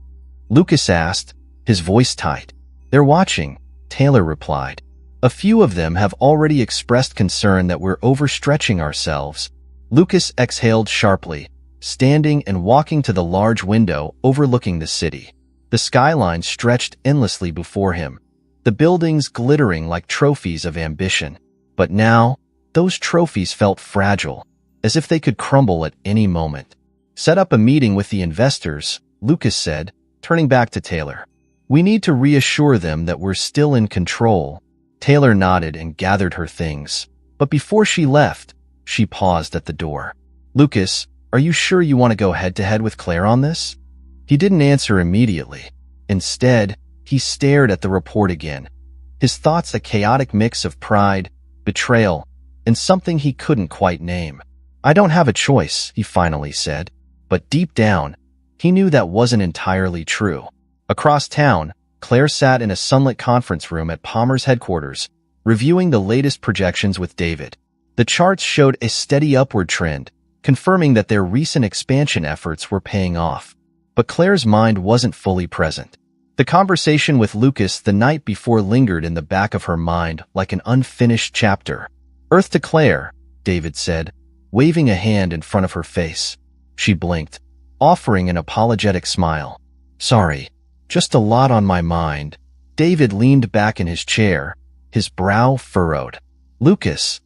Lucas asked, his voice tight. They're watching, Taylor replied. A few of them have already expressed concern that we're overstretching ourselves. Lucas exhaled sharply, standing and walking to the large window overlooking the city. The skyline stretched endlessly before him, the buildings glittering like trophies of ambition. But now, those trophies felt fragile, as if they could crumble at any moment. Set up a meeting with the investors, Lucas said, turning back to Taylor. We need to reassure them that we're still in control. Taylor nodded and gathered her things. But before she left, she paused at the door. Lucas, are you sure you want to go head-to-head with Claire on this? He didn't answer immediately. Instead, he stared at the report again, his thoughts a chaotic mix of pride, betrayal, and something he couldn't quite name. I don't have a choice, he finally said. But deep down, he knew that wasn't entirely true. Across town, Claire sat in a sunlit conference room at Palmer's headquarters, reviewing the latest projections with David. The charts showed a steady upward trend, confirming that their recent expansion efforts were paying off. But Claire's mind wasn't fully present. The conversation with Lucas the night before lingered in the back of her mind like an unfinished chapter. Earth to Claire, David said, waving a hand in front of her face. She blinked, offering an apologetic smile. Sorry, just a lot on my mind. David leaned back in his chair, his brow furrowed. Lucas.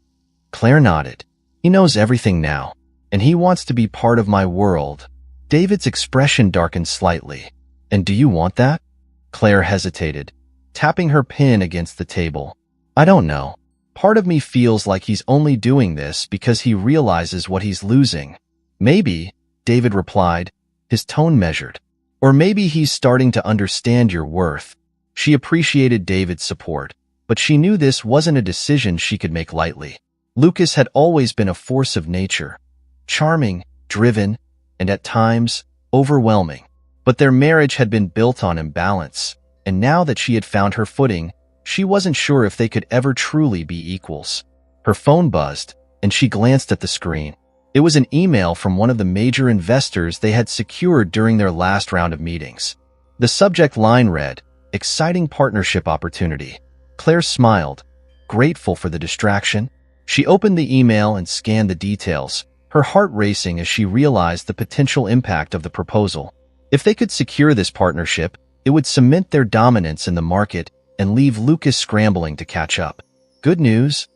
Claire nodded. He knows everything now, and he wants to be part of my world. David's expression darkened slightly. And do you want that? Claire hesitated, tapping her pen against the table. I don't know. Part of me feels like he's only doing this because he realizes what he's losing. Maybe, David replied, his tone measured. Or maybe he's starting to understand your worth. She appreciated David's support, but she knew this wasn't a decision she could make lightly. Lucas had always been a force of nature, charming, driven, and at times, overwhelming. But their marriage had been built on imbalance, and now that she had found her footing, she wasn't sure if they could ever truly be equals. Her phone buzzed, and she glanced at the screen. It was an email from one of the major investors they had secured during their last round of meetings. The subject line read, Exciting partnership opportunity. Claire smiled, grateful for the distraction. She opened the email and scanned the details, her heart racing as she realized the potential impact of the proposal. If they could secure this partnership, it would cement their dominance in the market and leave Lucas scrambling to catch up. Good news?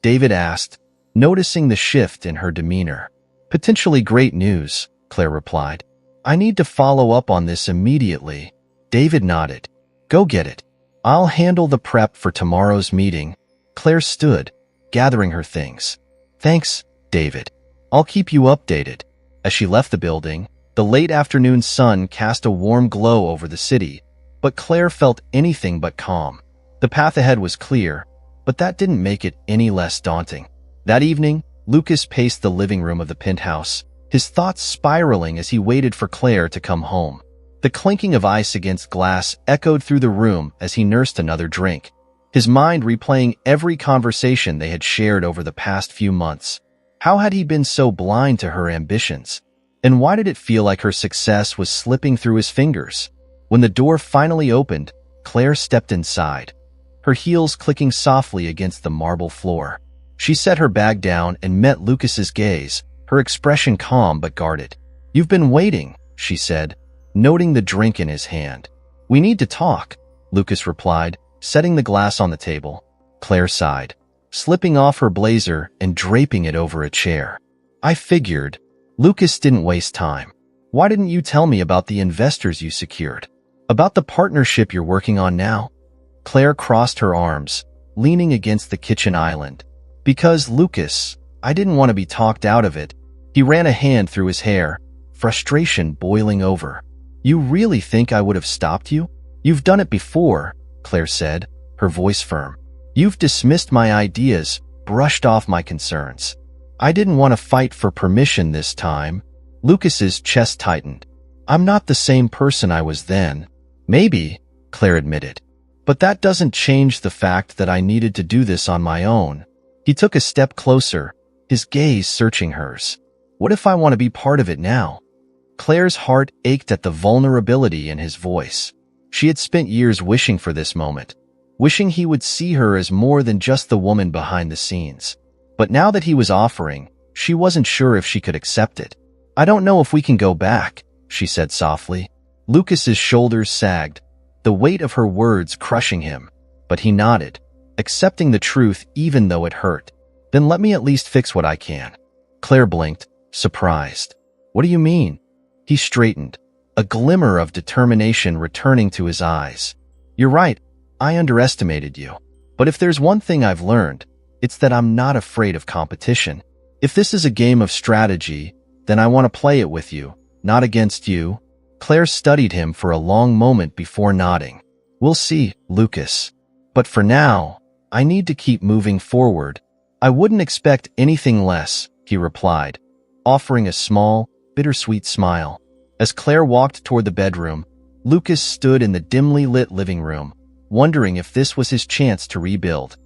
David asked, noticing the shift in her demeanor. Potentially great news, Claire replied. I need to follow up on this immediately. David nodded. Go get it. I'll handle the prep for tomorrow's meeting. Claire stood, gathering her things. Thanks, David. I'll keep you updated. As she left the building, the late afternoon sun cast a warm glow over the city, but Claire felt anything but calm. The path ahead was clear, but that didn't make it any less daunting. That evening, Lucas paced the living room of the penthouse, his thoughts spiraling as he waited for Claire to come home. The clinking of ice against glass echoed through the room as he nursed another drink, his mind replaying every conversation they had shared over the past few months. How had he been so blind to her ambitions? And why did it feel like her success was slipping through his fingers? When the door finally opened, Claire stepped inside, her heels clicking softly against the marble floor. She set her bag down and met Lucas's gaze, her expression calm but guarded. "You've been waiting," she said, noting the drink in his hand. "We need to talk," Lucas replied, setting the glass on the table. Claire sighed, slipping off her blazer and draping it over a chair. "I figured." Lucas didn't waste time. "Why didn't you tell me about the investors you secured? About the partnership you're working on now?" Claire crossed her arms, leaning against the kitchen island. "Because, Lucas, I didn't want to be talked out of it." He ran a hand through his hair, frustration boiling over. "You really think I would have stopped you? You've done it before," Claire said, her voice firm. "You've dismissed my ideas, brushed off my concerns. I didn't want to fight for permission this time." Lucas's chest tightened. "I'm not the same person I was then." "Maybe," Claire admitted. "But that doesn't change the fact that I needed to do this on my own." He took a step closer, his gaze searching hers. "What if I want to be part of it now?" Claire's heart ached at the vulnerability in his voice. She had spent years wishing for this moment, wishing he would see her as more than just the woman behind the scenes. But now that he was offering, she wasn't sure if she could accept it. "I don't know if we can go back," she said softly. Lucas's shoulders sagged, the weight of her words crushing him, but he nodded, accepting the truth even though it hurt. "Then let me at least fix what I can." Claire blinked, surprised. "What do you mean?" He straightened, a glimmer of determination returning to his eyes. "You're right, I underestimated you. But if there's one thing I've learned, it's that I'm not afraid of competition. If this is a game of strategy, then I want to play it with you, not against you." Claire studied him for a long moment before nodding. "We'll see, Lucas. But for now, I need to keep moving forward." "I wouldn't expect anything less," he replied, offering a small, bittersweet smile. As Claire walked toward the bedroom, Lucas stood in the dimly lit living room, wondering if this was his chance to rebuild,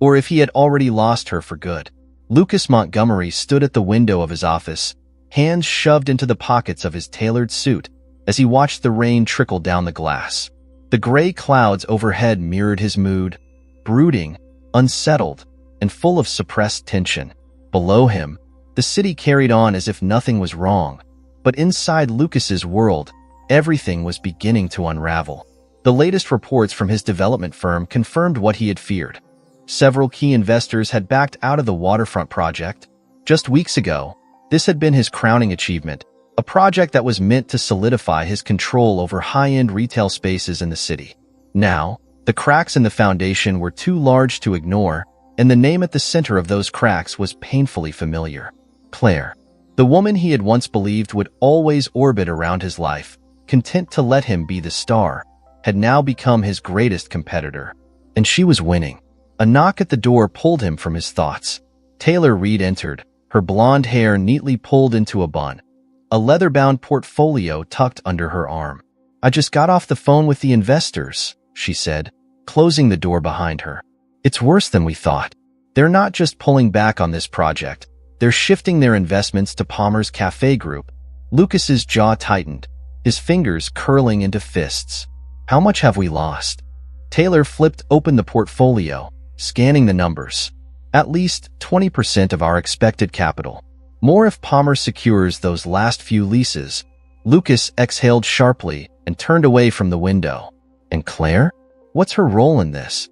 or if he had already lost her for good. Lucas Montgomery stood at the window of his office, hands shoved into the pockets of his tailored suit, as he watched the rain trickle down the glass. The gray clouds overhead mirrored his mood, brooding, unsettled, and full of suppressed tension. Below him, the city carried on as if nothing was wrong, but inside Lucas's world, everything was beginning to unravel. The latest reports from his development firm confirmed what he had feared. Several key investors had backed out of the waterfront project. Just weeks ago, this had been his crowning achievement, a project that was meant to solidify his control over high-end retail spaces in the city. Now, the cracks in the foundation were too large to ignore, and the name at the center of those cracks was painfully familiar. Claire, the woman he had once believed would always orbit around his life, content to let him be the star, had now become his greatest competitor. And she was winning. A knock at the door pulled him from his thoughts. Taylor Reed entered, her blonde hair neatly pulled into a bun, a leather-bound portfolio tucked under her arm. "I just got off the phone with the investors," she said, closing the door behind her. "It's worse than we thought. They're not just pulling back on this project. They're shifting their investments to Palmer's Café Group." Lucas's jaw tightened, his fingers curling into fists. "How much have we lost?" Taylor flipped open the portfolio, scanning the numbers. "At least 20% of our expected capital. More if Palmer secures those last few leases." Lucas exhaled sharply and turned away from the window. "And Claire? What's her role in this?"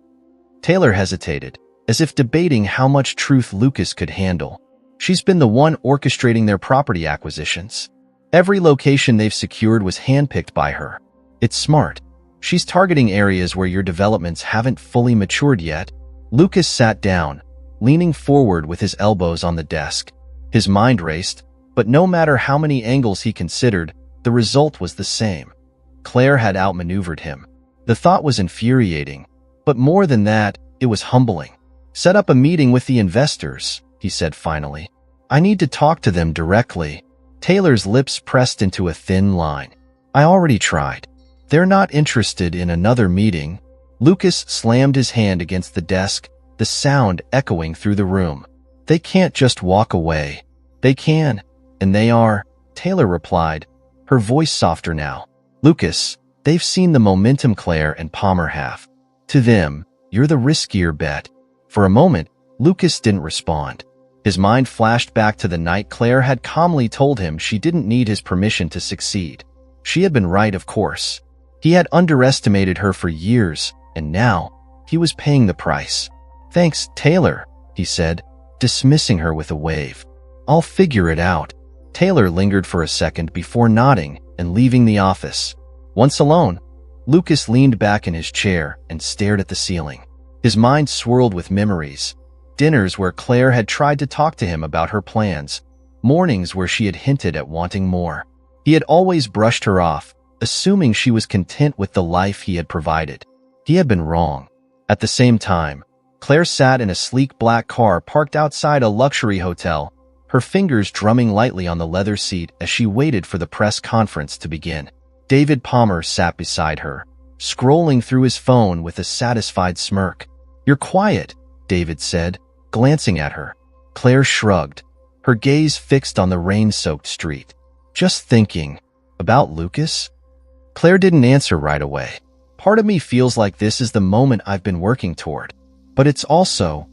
Taylor hesitated, as if debating how much truth Lucas could handle. "She's been the one orchestrating their property acquisitions. Every location they've secured was handpicked by her. It's smart. She's targeting areas where your developments haven't fully matured yet." Lucas sat down, leaning forward with his elbows on the desk. His mind raced, but no matter how many angles he considered, the result was the same. Claire had outmaneuvered him. The thought was infuriating, But more than that, it was humbling. "Set up a meeting with the investors," he said finally. "I need to talk to them directly." Taylor's lips pressed into a thin line. "I already tried. They're not interested in another meeting." Lucas slammed his hand against the desk, the sound echoing through the room. "They can't just walk away." "They can, and they are," Taylor replied, her voice softer now. "Lucas, they've seen the momentum Claire and Palmer have. To them, you're the riskier bet." For a moment, Lucas didn't respond. His mind flashed back to the night Claire had calmly told him she didn't need his permission to succeed. She had been right, of course. He had underestimated her for years, and now he was paying the price. "Thanks, Taylor," he said, dismissing her with a wave. "I'll figure it out." Taylor lingered for a second before nodding and leaving the office. Once alone, Lucas leaned back in his chair and stared at the ceiling. His mind swirled with memories. Dinners where Claire had tried to talk to him about her plans. Mornings where she had hinted at wanting more. He had always brushed her off, assuming she was content with the life he had provided. He had been wrong. At the same time, Claire sat in a sleek black car parked outside a luxury hotel, her fingers drumming lightly on the leather seat as she waited for the press conference to begin. David Palmer sat beside her, scrolling through his phone with a satisfied smirk. "You're quiet," David said, glancing at her. Claire shrugged, her gaze fixed on the rain-soaked street. "Just thinking. About Lucas?" Claire didn't answer right away. "Part of me feels like this is the moment I've been working toward. But it's also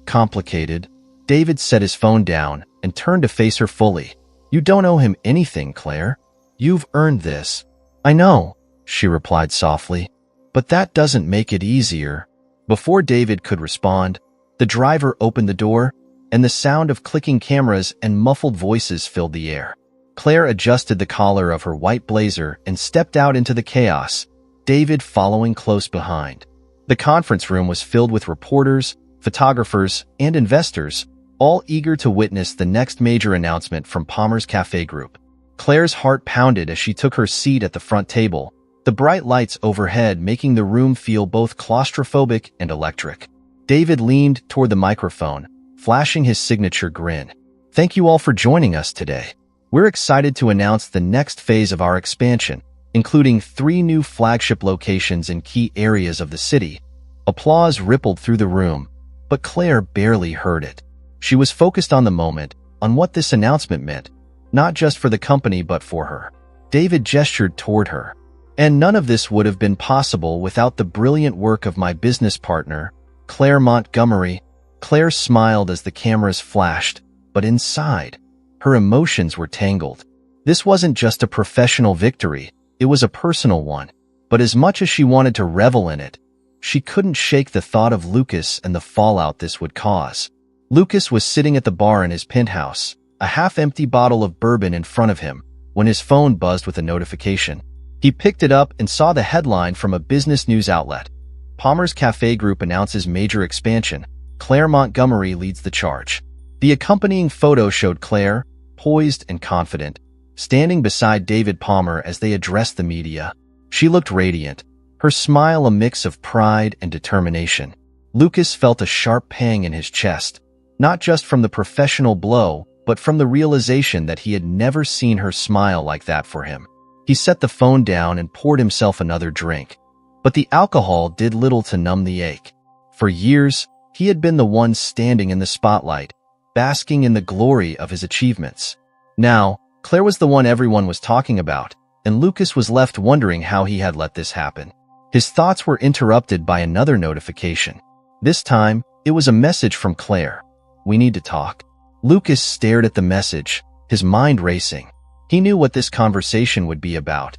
complicated." David set his phone down and turned to face her fully. "You don't owe him anything, Claire. You've earned this." "I know," she replied softly, "but that doesn't make it easier." Before David could respond, the driver opened the door, and the sound of clicking cameras and muffled voices filled the air. Claire adjusted the collar of her white blazer and stepped out into the chaos, David following close behind. The conference room was filled with reporters, photographers, and investors, all eager to witness the next major announcement from Palmer's Café Group. Claire's heart pounded as she took her seat at the front table, the bright lights overhead making the room feel both claustrophobic and electric. David leaned toward the microphone, flashing his signature grin. "Thank you all for joining us today. We're excited to announce the next phase of our expansion, including 3 new flagship locations in key areas of the city." Applause rippled through the room, but Claire barely heard it. She was focused on the moment, on what this announcement meant, not just for the company but for her. David gestured toward her. "And none of this would have been possible without the brilliant work of my business partner, Claire Montgomery." Claire smiled as the cameras flashed, but inside, her emotions were tangled. This wasn't just a professional victory, it was a personal one. But as much as she wanted to revel in it, she couldn't shake the thought of Lucas and the fallout this would cause. Lucas was sitting at the bar in his penthouse, a half-empty bottle of bourbon in front of him, when his phone buzzed with a notification. He picked it up and saw the headline from a business news outlet. Palmer's Café Group announces major expansion. Claire Montgomery leads the charge. The accompanying photo showed Claire, poised and confident, standing beside David Palmer as they addressed the media. She looked radiant, her smile a mix of pride and determination. Lucas felt a sharp pang in his chest, not just from the professional blow, but from the realization that he had never seen her smile like that for him. He set the phone down and poured himself another drink. But the alcohol did little to numb the ache. For years, he had been the one standing in the spotlight, basking in the glory of his achievements. Now, Claire was the one everyone was talking about, and Lucas was left wondering how he had let this happen. His thoughts were interrupted by another notification. This time, it was a message from Claire. "We need to talk." Lucas stared at the message, his mind racing. He knew what this conversation would be about.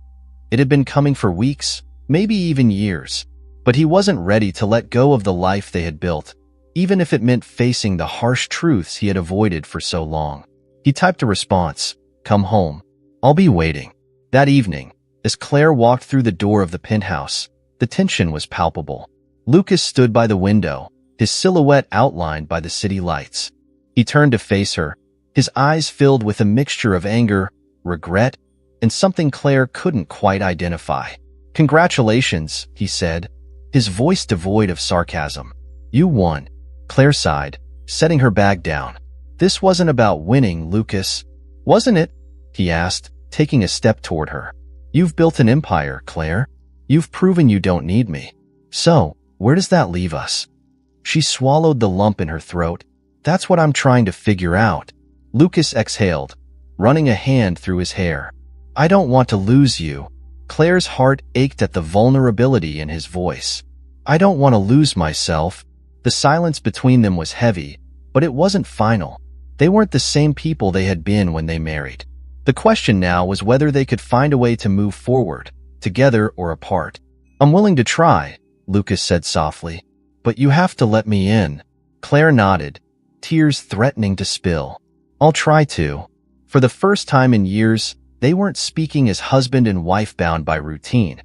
It had been coming for weeks, maybe even years. But he wasn't ready to let go of the life they had built, even if it meant facing the harsh truths he had avoided for so long. He typed a response, "Come home. I'll be waiting." That evening, as Claire walked through the door of the penthouse, the tension was palpable. Lucas stood by the window, his silhouette outlined by the city lights. He turned to face her, his eyes filled with a mixture of anger, regret, and something Claire couldn't quite identify. "Congratulations," he said, his voice devoid of sarcasm. You won, Claire sighed, setting her bag down. This wasn't about winning, Lucas. Wasn't it? He asked, taking a step toward her. You've built an empire, Claire. You've proven you don't need me. So, where does that leave us? She swallowed the lump in her throat. That's what I'm trying to figure out. Lucas exhaled, running a hand through his hair. I don't want to lose you. Claire's heart ached at the vulnerability in his voice. I don't want to lose myself. The silence between them was heavy, but it wasn't final. They weren't the same people they had been when they married. The question now was whether they could find a way to move forward, together or apart. I'm willing to try, Lucas said softly. But you have to let me in. Claire nodded, tears threatening to spill. I'll try to. For the first time in years, they weren't speaking as husband and wife bound by routine.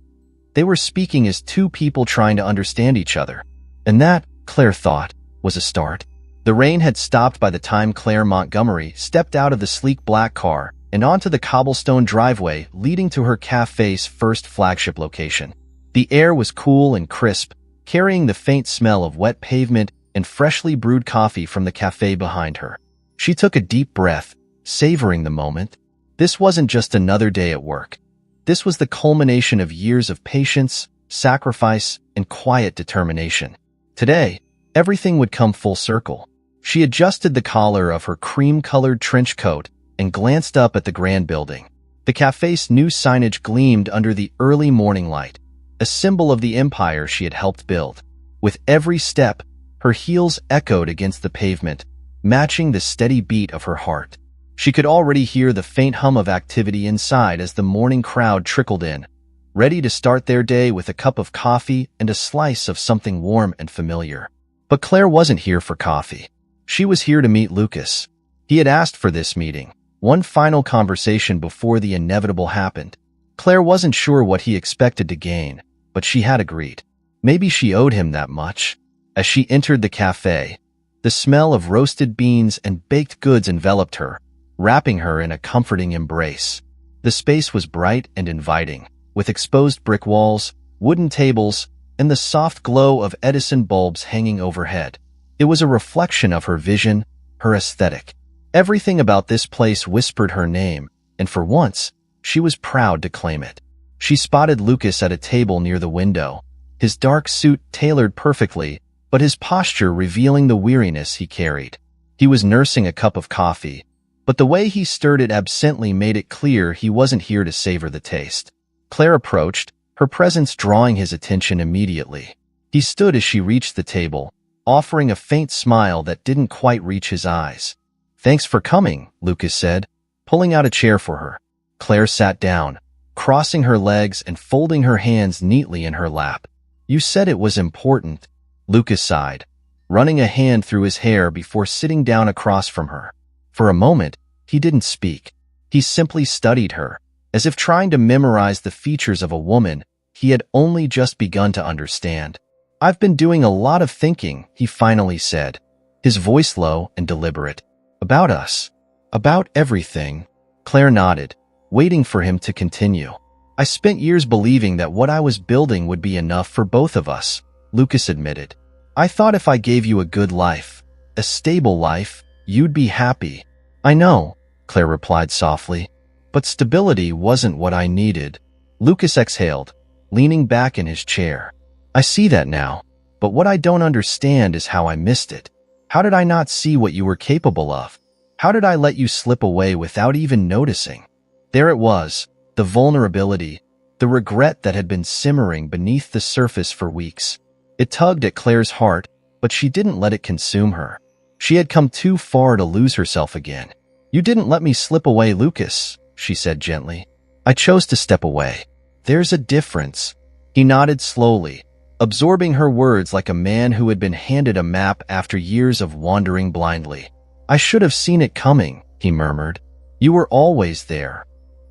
They were speaking as two people trying to understand each other. And that, Claire thought, was a start. The rain had stopped by the time Claire Montgomery stepped out of the sleek black car and onto the cobblestone driveway leading to her cafe's first flagship location. The air was cool and crisp, carrying the faint smell of wet pavement and freshly brewed coffee from the cafe behind her. She took a deep breath, savoring the moment. This wasn't just another day at work. This was the culmination of years of patience, sacrifice, and quiet determination. Today, everything would come full circle. She adjusted the collar of her cream-colored trench coat and glanced up at the grand building. The cafe's new signage gleamed under the early morning light, a symbol of the empire she had helped build. With every step, her heels echoed against the pavement, matching the steady beat of her heart. She could already hear the faint hum of activity inside as the morning crowd trickled in, ready to start their day with a cup of coffee and a slice of something warm and familiar. But Claire wasn't here for coffee. She was here to meet Lucas. He had asked for this meeting, one final conversation before the inevitable happened. Claire wasn't sure what he expected to gain, but she had agreed. Maybe she owed him that much. As she entered the cafe, the smell of roasted beans and baked goods enveloped her, wrapping her in a comforting embrace. The space was bright and inviting, with exposed brick walls, wooden tables, and the soft glow of Edison bulbs hanging overhead. It was a reflection of her vision, her aesthetic. Everything about this place whispered her name, and for once, she was proud to claim it. She spotted Lucas at a table near the window, his dark suit tailored perfectly, but his posture revealing the weariness he carried. He was nursing a cup of coffee, but the way he stirred it absently made it clear he wasn't here to savor the taste. Claire approached, her presence drawing his attention immediately. He stood as she reached the table, offering a faint smile that didn't quite reach his eyes. Thanks for coming, Lucas said, pulling out a chair for her. Claire sat down, crossing her legs and folding her hands neatly in her lap. You said it was important, Lucas sighed, running a hand through his hair before sitting down across from her. For a moment, he didn't speak. He simply studied her, as if trying to memorize the features of a woman he had only just begun to understand. I've been doing a lot of thinking, he finally said, his voice low and deliberate. About us. About everything. Claire nodded, waiting for him to continue. I spent years believing that what I was building would be enough for both of us, Lucas admitted. I thought if I gave you a good life, a stable life, you'd be happy. I know, Claire replied softly, but stability wasn't what I needed. Lucas exhaled, leaning back in his chair. I see that now, but what I don't understand is how I missed it. How did I not see what you were capable of? How did I let you slip away without even noticing? There it was, the vulnerability, the regret that had been simmering beneath the surface for weeks. It tugged at Claire's heart, but she didn't let it consume her. She had come too far to lose herself again. You didn't let me slip away, Lucas, she said gently. I chose to step away. There's a difference. He nodded slowly, absorbing her words like a man who had been handed a map after years of wandering blindly. I should have seen it coming, he murmured. You were always there,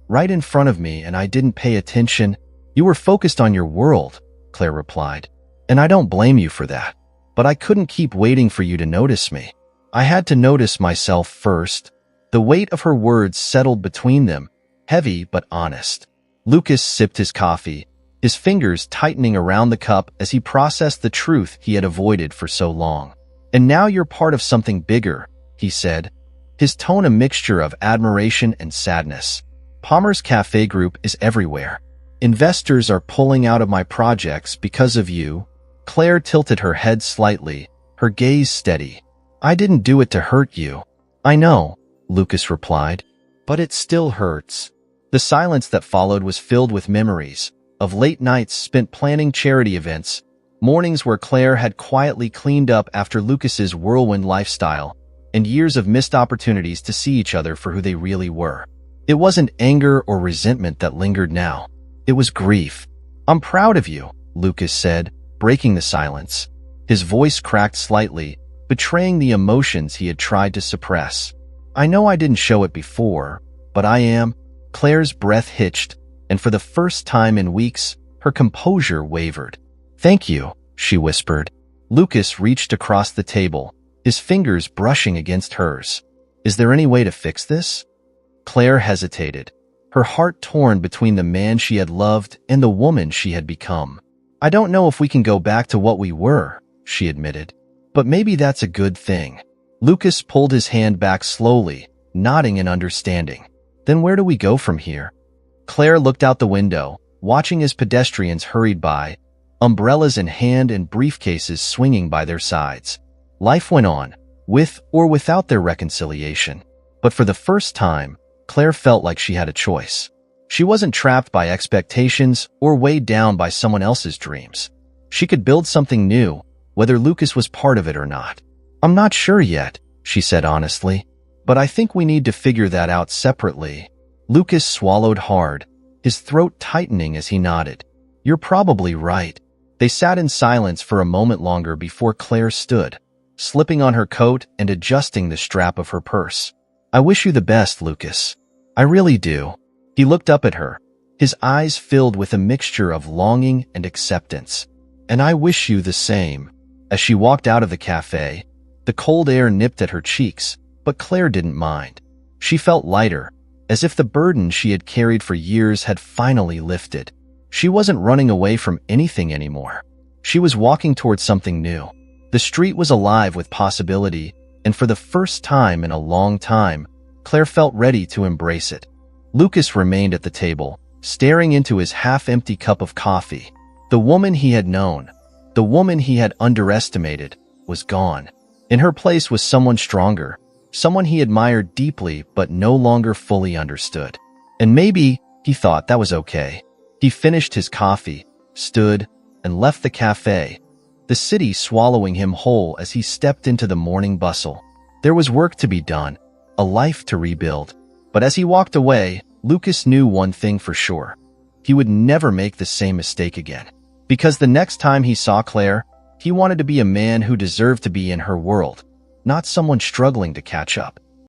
right in front of me, and I didn't pay attention. You were focused on your world, Claire replied, and I don't blame you for that. But I couldn't keep waiting for you to notice me. I had to notice myself first. The weight of her words settled between them, heavy but honest. Lucas sipped his coffee, his fingers tightening around the cup as he processed the truth he had avoided for so long. "And now you're part of something bigger," he said, his tone a mixture of admiration and sadness. "Palmer's Cafe Group is everywhere. Investors are pulling out of my projects because of you." Claire tilted her head slightly, her gaze steady. "I didn't do it to hurt you." "I know," Lucas replied, "but it still hurts." The silence that followed was filled with memories of late nights spent planning charity events, mornings where Claire had quietly cleaned up after Lucas's whirlwind lifestyle, and years of missed opportunities to see each other for who they really were. It wasn't anger or resentment that lingered now. It was grief. "I'm proud of you," Lucas said, breaking the silence. His voice cracked slightly, betraying the emotions he had tried to suppress. "I know I didn't show it before, but I am." Claire's breath hitched, and for the first time in weeks, her composure wavered. "Thank you," she whispered. Lucas reached across the table, his fingers brushing against hers. "Is there any way to fix this?" Claire hesitated, her heart torn between the man she had loved and the woman she had become. "I don't know if we can go back to what we were," she admitted. "But maybe that's a good thing." Lucas pulled his hand back slowly, nodding in understanding. "Then where do we go from here?" Claire looked out the window, watching as pedestrians hurried by, umbrellas in hand and briefcases swinging by their sides. Life went on, with or without their reconciliation. But for the first time, Claire felt like she had a choice. She wasn't trapped by expectations or weighed down by someone else's dreams. She could build something new, whether Lucas was part of it or not. "I'm not sure yet," she said honestly, "but I think we need to figure that out separately." Lucas swallowed hard, his throat tightening as he nodded. "You're probably right." They sat in silence for a moment longer before Claire stood, slipping on her coat and adjusting the strap of her purse. "I wish you the best, Lucas. I really do." He looked up at her, his eyes filled with a mixture of longing and acceptance. "And I wish you the same." As she walked out of the cafe, the cold air nipped at her cheeks, but Claire didn't mind. She felt lighter, as if the burden she had carried for years had finally lifted. She wasn't running away from anything anymore. She was walking towards something new. The street was alive with possibility, and for the first time in a long time, Claire felt ready to embrace it. Lucas remained at the table, staring into his half-empty cup of coffee. The woman he had known, the woman he had underestimated, was gone. In her place was someone stronger, someone he admired deeply but no longer fully understood. And maybe, he thought, that was okay. He finished his coffee, stood, and left the cafe, the city swallowing him whole as he stepped into the morning bustle. There was work to be done, a life to rebuild. But as he walked away, Lucas knew one thing for sure. He would never make the same mistake again. Because the next time he saw Claire, he wanted to be a man who deserved to be in her world, not someone struggling to catch up.